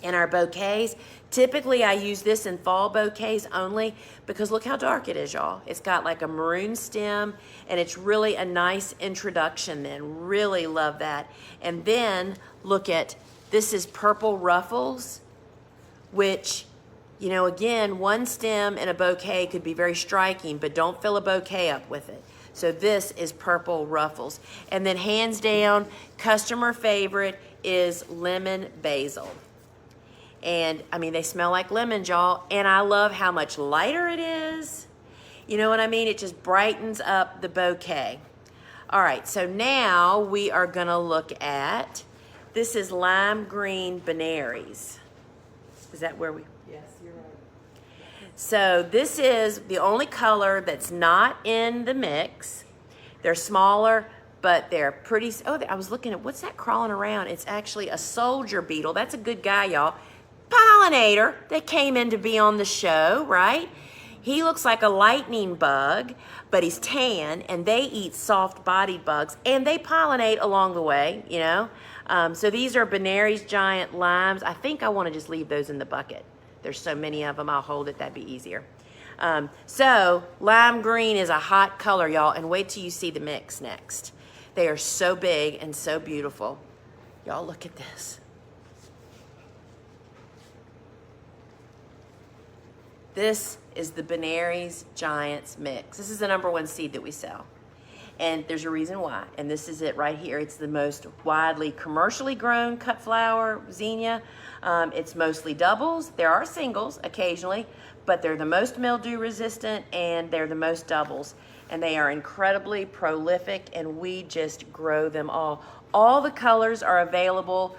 in our bouquets. Typically, I use this in fall bouquets only because look how dark it is, y'all. It's got like a maroon stem, and it's really a nice introduction then. Really love that. And then look at, this is purple ruffles, which, you know, again, one stem in a bouquet could be very striking, but don't fill a bouquet up with it. So this is purple ruffles. And then hands down, customer favorite is lemon basil. And I mean, they smell like lemons, y'all. And I love how much lighter it is. You know what I mean? It just brightens up the bouquet. All right, so now we are gonna look at, this is lime green Benaries. Is that where we? Yes, you're right. So this is the only color that's not in the mix. They're smaller, but they're pretty, oh, I was looking at, what's that crawling around? It's actually a soldier beetle. That's a good guy, y'all. Pollinator that came in to be on the show, right? He looks like a lightning bug, but he's tan, and they eat soft-bodied bugs, and they pollinate along the way, you know? So these are Benaries giant limes. I think I want to just leave those in the bucket. There's so many of them, I'll hold it, that'd be easier. So lime green is a hot color, y'all, and wait till you see the mix next. They are so big and so beautiful. Y'all look at this. This is the Benary's Giants Mix. This is the #1 seed that we sell. And there's a reason why. And this is it right here. It's the most widely commercially grown cut flower zinnia. It's mostly doubles. There are singles occasionally, but they're the most mildew resistant and they're the most doubles. And they are incredibly prolific, and we just grow them all. All the colors are available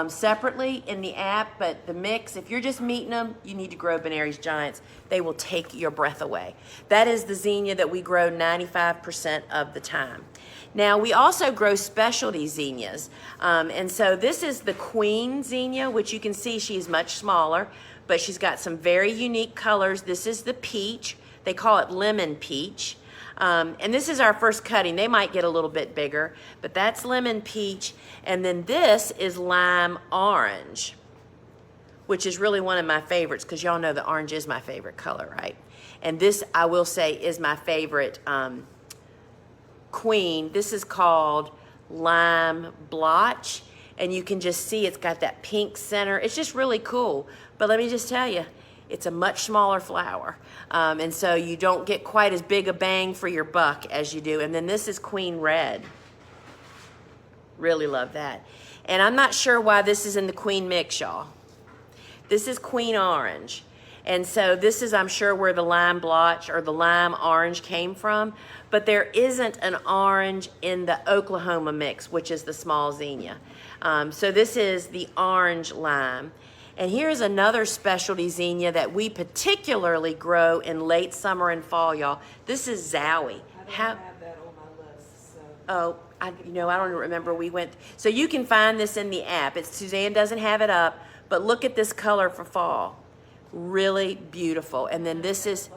separately in the app, but the mix, if you're just meeting them, you need to grow Benary's Giants. They will take your breath away. That is the zinnia that we grow 95% of the time. Now, we also grow specialty zinnias. And so this is the Queen zinnia, which you can see she's much smaller, but she's got some very unique colors. This is the peach. They call it lemon peach. And this is our first cutting. They might get a little bit bigger, but that's lemon peach. And then this is lime orange, which is really one of my favorites, because y'all know the orange is my favorite color, right? And this, I will say, is my favorite Queen. This is called lime blotch, and you can just see it's got that pink center. It's just really cool. But let me just tell you, it's a much smaller flower. And so you don't get quite as big a bang for your buck as you do. And then this is Queen Red. Really love that. And I'm not sure why this is in the Queen mix, y'all. This is Queen Orange. And so this is, I'm sure, where the lime blotch or the lime orange came from. But there isn't an orange in the Oklahoma mix, which is the small zinnia. So this is the orange lime. And here's another specialty zinnia that we particularly grow in late summer and fall, y'all. This is Zowie. I don't have that on my list. So. Oh, I don't remember. We went. So you can find this in the app. Suzanne doesn't have it up, but look at this color for fall. Really beautiful. And then this is.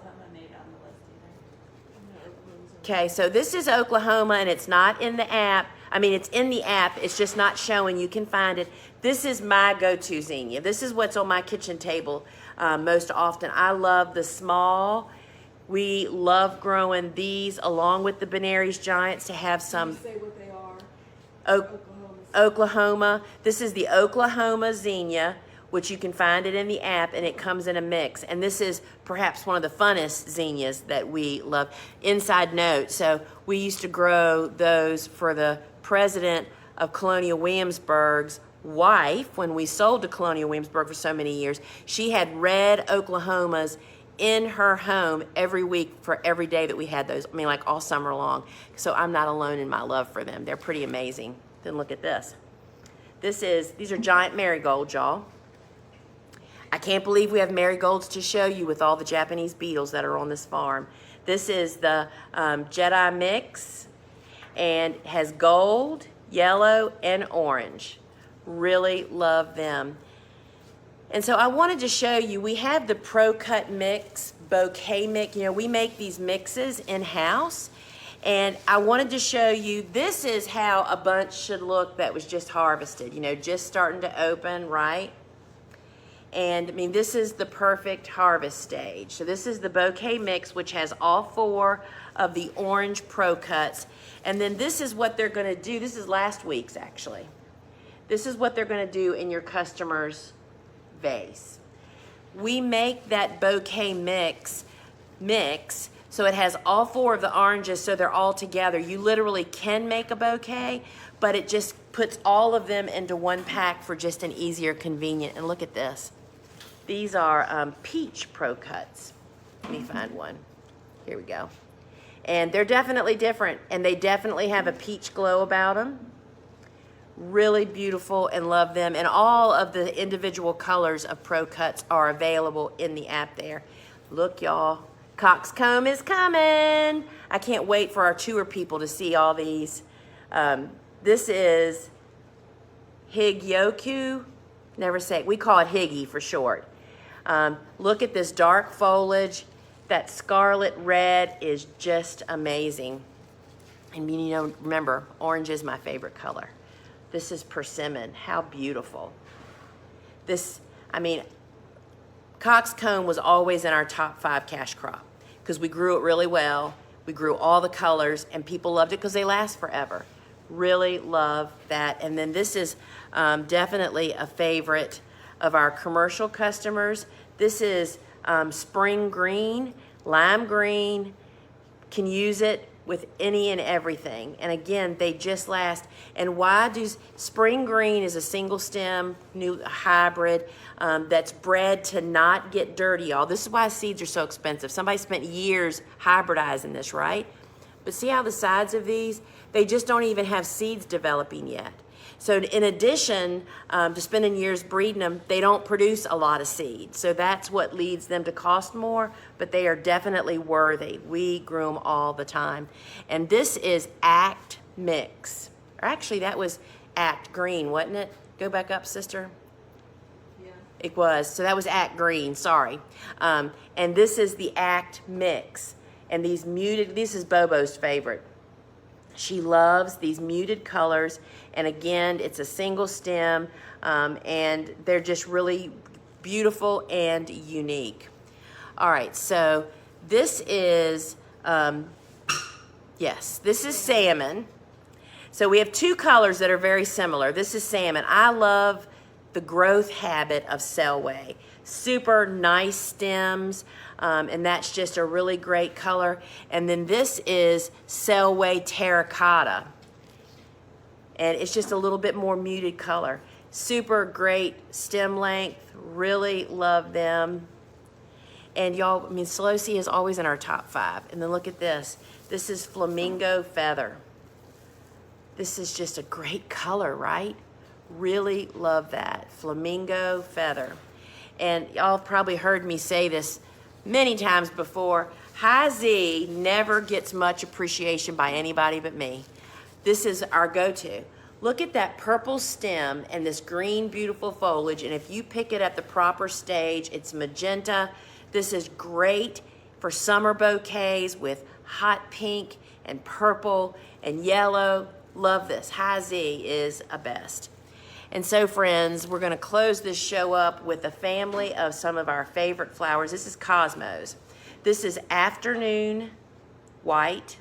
Okay, so this is Oklahoma, and it's not in the app. I mean, it's in the app. It's just not showing. You can find it. This is my go-to zinnia. This is what's on my kitchen table most often. I love the small. We love growing these along with the Benary's Giants to have some. Can you say what they are? Oklahoma. This is the Oklahoma zinnia, which you can find it in the app, and it comes in a mix. And this is perhaps one of the funnest zinnias that we love. Inside note, so we used to grow those for the president of Colonial Williamsburg's wife when we sold to Colonial Williamsburg for so many years. She had red Oklahomas in her home every week for every day that we had those. I mean, like all summer long. So I'm not alone in my love for them. They're pretty amazing. Then look at this. These are giant marigolds, y'all. I can't believe we have marigolds to show you with all the Japanese beetles that are on this farm. This is the Jedi Mix, and has gold, yellow, and orange. Really love them. And so I wanted to show you, we have the Pro Cut Mix, Bouquet Mix. You know, we make these mixes in-house. And I wanted to show you, this is how a bunch should look that was just harvested. You know, just starting to open, right? And I mean, this is the perfect harvest stage. So this is the Bouquet Mix, which has all 4 of the orange Pro Cuts. And then this is what they're gonna do. This is last week's, actually. This is what they're gonna do in your customer's vase. We make that Bouquet mix, so it has all 4 of the oranges, so they're all together. You literally can make a bouquet, but it just puts all of them into one pack for just an easier, convenient. And look at this. These are peach Pro Cuts. Let me find one. Here we go. And they're definitely different, and they definitely have a peach glow about them. Really beautiful, and love them. And all of the individual colors of Pro Cuts are available in the app there. Look, y'all. Coxcomb is coming. I can't wait for our tour people to see all these. This is Higyoku. Never say it. We call it Higgy for short. Look at this dark foliage. That scarlet red is just amazing. And you know, remember, orange is my favorite color. This is persimmon. How beautiful. This, I mean, Coxcomb was always in our top 5 cash crop because we grew it really well. We grew all the colors, and people loved it because they last forever. Really love that. And then this is definitely a favorite of our commercial customers. This is spring green, lime green. Can use it with any and everything. And again, they just last. And why do spring green is a single stem new hybrid that's bred to not get dirty, y'all. This is why seeds are so expensive. Somebody spent years hybridizing this, right? But see how the sides of these, they just don't even have seeds developing yet. So in addition to spending years breeding them, they don't produce a lot of seeds. So that's what leads them to cost more, but they are definitely worthy. We grew them all the time. And this is Act Mix. Or actually, that was Act Green, wasn't it? Go back up, sister. Yeah. It was. So that was Act Green, sorry. And this is the Act Mix. And these muted, this is Bobo's favorite. She loves these muted colors, and again, it's a single stem, and they're just really beautiful and unique. All right, so this is, yes, this is salmon. So we have two colors that are very similar. This is salmon. I love the growth habit of Selway. Super nice stems, and that's just a really great color. And then this is Selway Terracotta, and it's just a little bit more muted color. Super great stem length, really love them. And y'all, I mean, Celosi is always in our top 5. And then look at this. This is Flamingo Feather. This is just a great color, right? Really love that. Flamingo Feather. And y'all have probably heard me say this many times before. High Z never gets much appreciation by anybody but me. This is our go-to. Look at that purple stem and this green, beautiful foliage. And if you pick it at the proper stage, it's magenta. This is great for summer bouquets with hot pink and purple and yellow. Love this. High Z is a best. And so, friends, we're going to close this show up with a family of some of our favorite flowers. This is Cosmos. This is Afternoon White.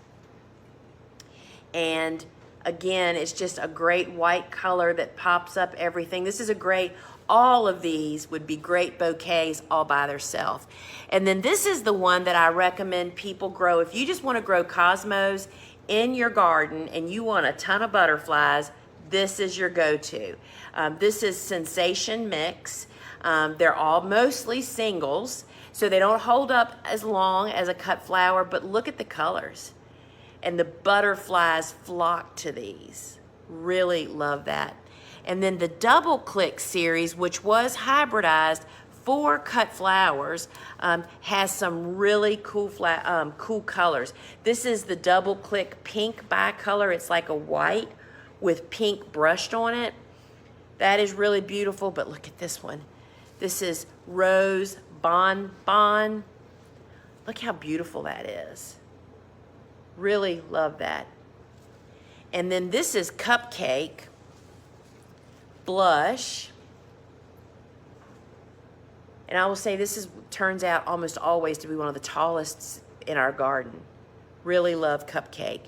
And again, it's just a great white color that pops up everything. This is a great, all of these would be great bouquets all by themselves. And then this is the one that I recommend people grow. If you just want to grow Cosmos in your garden and you want a ton of butterflies, this is your go-to. This is Sensation Mix. They're all mostly singles, so they don't hold up as long as a cut flower, but look at the colors. And the butterflies flock to these. Really love that. And then the Double Click series, which was hybridized for cut flowers, has some really cool cool colors. This is the Double Click Pink bicolor. It's like a white with pink brushed on it. That is really beautiful, but look at this one. This is Rose Bonbon. Look how beautiful that is. Really love that. And then this is Cupcake Blush. And I will say this turns out almost always to be one of the tallest in our garden. Really love Cupcake.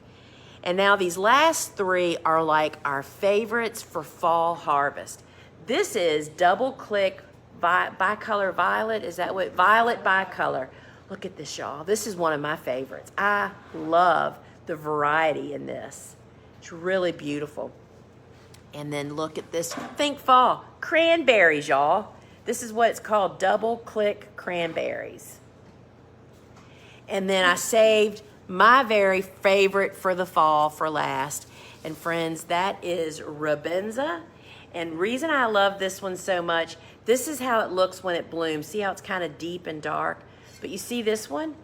And now these last 3 are like our favorites for fall harvest. This is Double Click Bicolor Violet. Is that what? Violet Bicolor. Look at this, y'all. This is one of my favorites. I love the variety in this. It's really beautiful. And then look at this. Think fall. Cranberries, y'all. This is what it's called, Double Click Cranberries. And then I saved my very favorite for the fall for last. And friends, that is Rabenza. And reason I love this one so much, this is how it looks when it blooms. See how it's kind of deep and dark? But you see this one?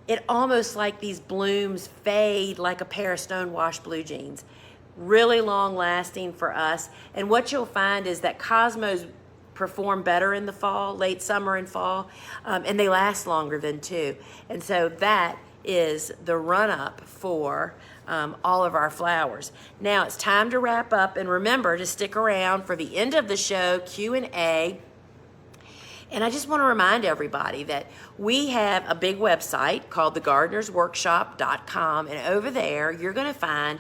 It almost like these blooms fade like a pair of stonewashed blue jeans. Really long lasting for us. And what you'll find is that Cosmos perform better in the fall, late summer and fall, and they last longer than too. And so that is the run-up for all of our flowers. Now it's time to wrap up, and remember to stick around for the end of the show, Q&A. And I just want to remind everybody that we have a big website called thegardenersworkshop.com, and over there you're going to find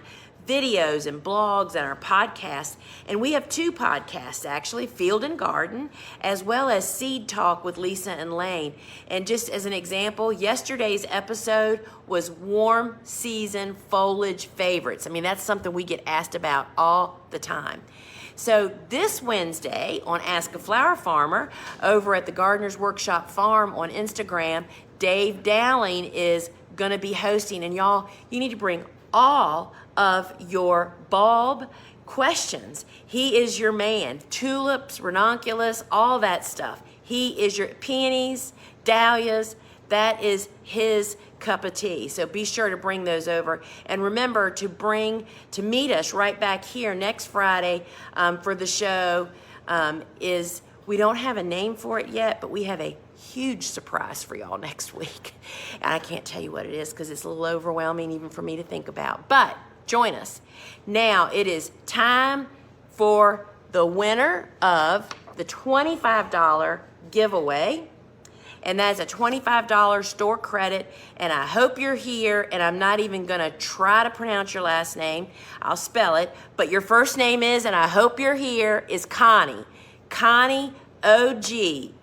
videos and blogs and our podcasts. And we have 2 podcasts, actually, Field and Garden, as well as Seed Talk with Lisa and Lane. And just as an example, yesterday's episode was warm season foliage favorites. I mean, that's something we get asked about all the time. So this Wednesday on Ask a Flower Farmer over at the Gardener's Workshop Farm on Instagram, Dave Dowling is going to be hosting. And y'all, you need to bring all of your bulb questions. He is your man. Tulips, ranunculus, all that stuff. He is your peonies, dahlias. That is his cup of tea. So be sure to bring those over. And remember to meet us right back here next Friday for the show. We don't have a name for it yet, but we have a huge surprise for y'all next week. And I can't tell you what it is because it's a little overwhelming even for me to think about. But join us. Now it is time for the winner of the $25 giveaway. And that's a $25 store credit. And I hope you're here. And I'm not even going to try to pronounce your last name. I'll spell it. But your first name is, and I hope you're here, is Connie. Connie Ogasawara.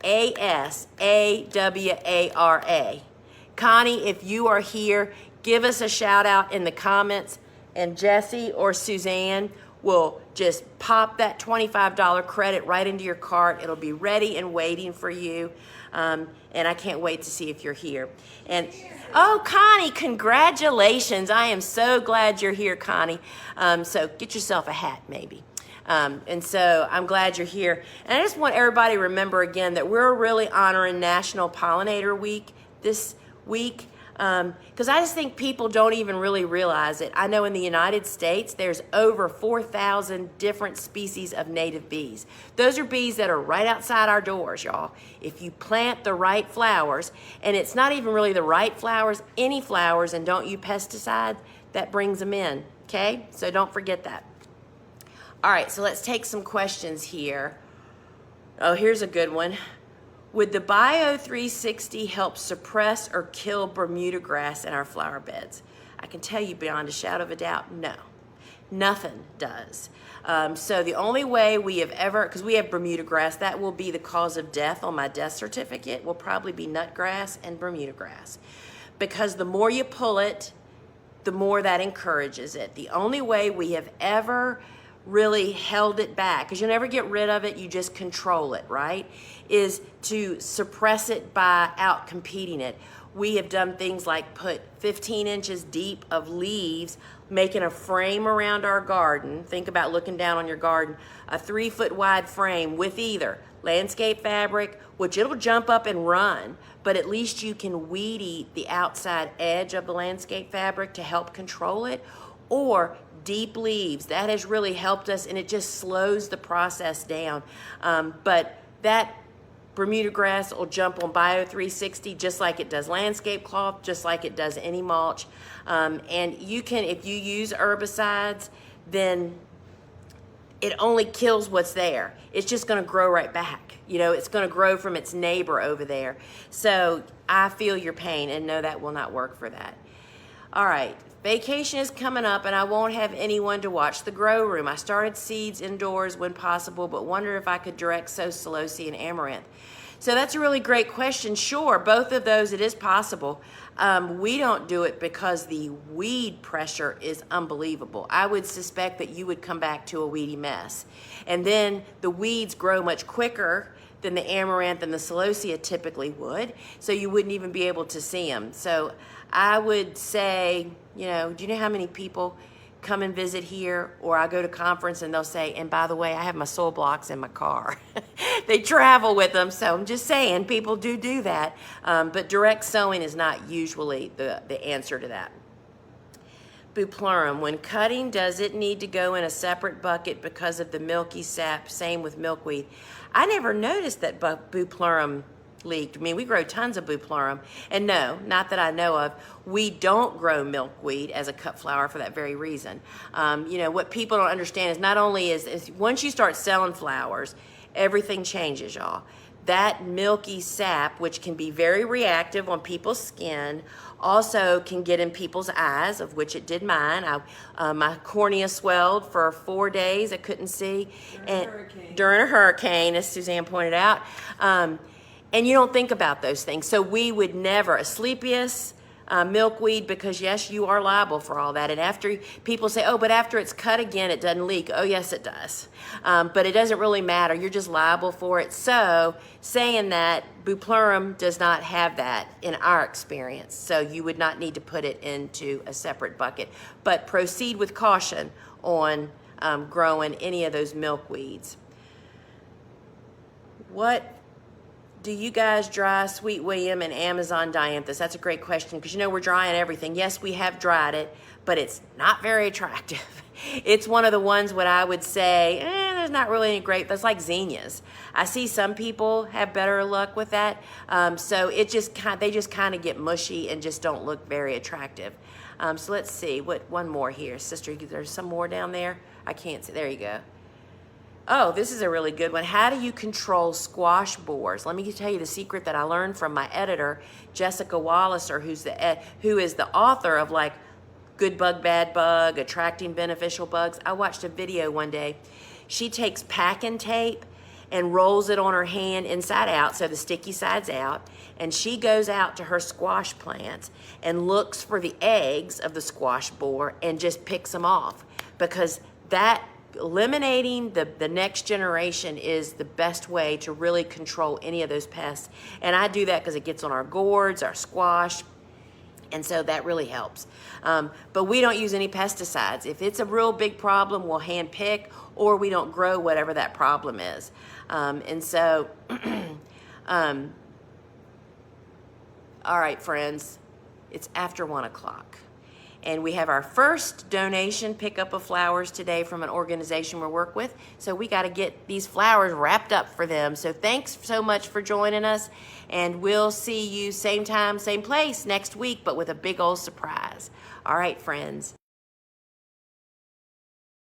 Connie, if you are here, give us a shout out in the comments. And Jesse or Suzanne will just pop that $25 credit right into your cart. It'll be ready and waiting for you. And I can't wait to see if you're here. And oh, Connie, congratulations. I am so glad you're here, Connie. So get yourself a hat, maybe. And so I'm glad you're here. And I just want everybody to remember again that we're really honoring National Pollinator Week this week. Because I just think people don't even really realize it. I know in the United States, there's over 4,000 different species of native bees. Those are bees that are right outside our doors, y'all. If you plant the right flowers, and it's not even really the right flowers, any flowers, and don't use pesticide, that brings them in, okay? So don't forget that. All right, so let's take some questions here. Oh, here's a good one. Would the Bio 360 help suppress or kill Bermuda grass in our flower beds? I can tell you beyond a shadow of a doubt, no. Nothing does. So the only way we have ever, because we have Bermuda grass, that will be the cause of death on my death certificate, will probably be nutgrass and Bermuda grass. Because the more you pull it, the more that encourages it. The only way we have ever really held it back, because you never get rid of it, you just control it, right? Is to suppress it by out competing it. We have done things like put 15 inches deep of leaves, making a frame around our garden. Think about looking down on your garden, a 3-foot wide frame with either landscape fabric, which it'll jump up and run, but at least you can weed eat the outside edge of the landscape fabric to help control it, or deep leaves. That has really helped us, and it just slows the process down. But that Bermuda grass will jump on Bio 360 just like it does landscape cloth, just like it does any mulch. And you can, if you use herbicides, then it only kills what's there. It's just going to grow right back. You know, it's going to grow from its neighbor over there. So I feel your pain, and no, that will not work for that. All right. Vacation is coming up, and I won't have anyone to watch the grow room. I started seeds indoors when possible, but wonder if I could direct sow celosia and amaranth. So that's a really great question. Sure, both of those, it is possible. We don't do it because the weed pressure is unbelievable. I would suspect that you would come back to a weedy mess. And then the weeds grow much quicker than the amaranth and the celosia typically would, so you wouldn't even be able to see them. So I would say, you know, do you know how many people come and visit here? Or I go to conference and they'll say, and by the way, I have my soil blocks in my car. They travel with them, so I'm just saying, people do that. But direct sowing is not usually the answer to that. Buplurum, when cutting, does it need to go in a separate bucket because of the milky sap? Same with milkweed. I never noticed that Buplurum leaked. I mean, we grow tons of Buplurum, and no, not that I know of. We don't grow milkweed as a cut flower for that very reason. You know, what people don't understand is not only is once you start selling flowers, everything changes, y'all. that milky sap, which can be very reactive on people's skin, also can get in people's eyes, of which it did mine. My cornea swelled for 4 days. I couldn't see. During a hurricane, as Suzanne pointed out. And you don't think about those things. So we would never, Asclepius, milkweed, because yes, you are liable for all that. And after people say, oh, but after it's cut again, it doesn't leak. Oh, yes, it does. But it doesn't really matter. You're just liable for it. So saying that, bupleurum does not have that in our experience. So you would not need to put it into a separate bucket. But proceed with caution on growing any of those milkweeds. What do you guys dry Sweet William and Amazon dianthus? That's a great question, because you know we're drying everything. Yes, we have dried it, but it's not very attractive. It's one of the ones what I would say, there's not really any great, that's like zinnias. I see some people have better luck with that. So they just kind of get mushy and just don't look very attractive. So let's see, one more here. Sister, there's some more down there. I can't see, there you go. Oh, this is a really good one. How do you control squash borers? Let me tell you the secret that I learned from my editor, Jessica Walliser, who is the author of like Good Bug, Bad Bug, Attracting Beneficial Bugs. I watched a video one day. She takes packing tape and rolls it on her hand inside out, so the sticky side's out, and she goes out to her squash plants and looks for the eggs of the squash borer and just picks them off, because that eliminating the next generation is the best way to really control any of those pests. And I do that because it gets on our gourds, our squash, and so that really helps. But we don't use any pesticides. If it's a real big problem, we'll hand pick, or we don't grow whatever that problem is. And so, all right, friends, it's after 1 o'clock. And we have our first donation pickup of flowers today from an organization we work with. So we got to get these flowers wrapped up for them. So thanks so much for joining us. And we'll see you same time, same place next week, but with a big old surprise. All right, friends.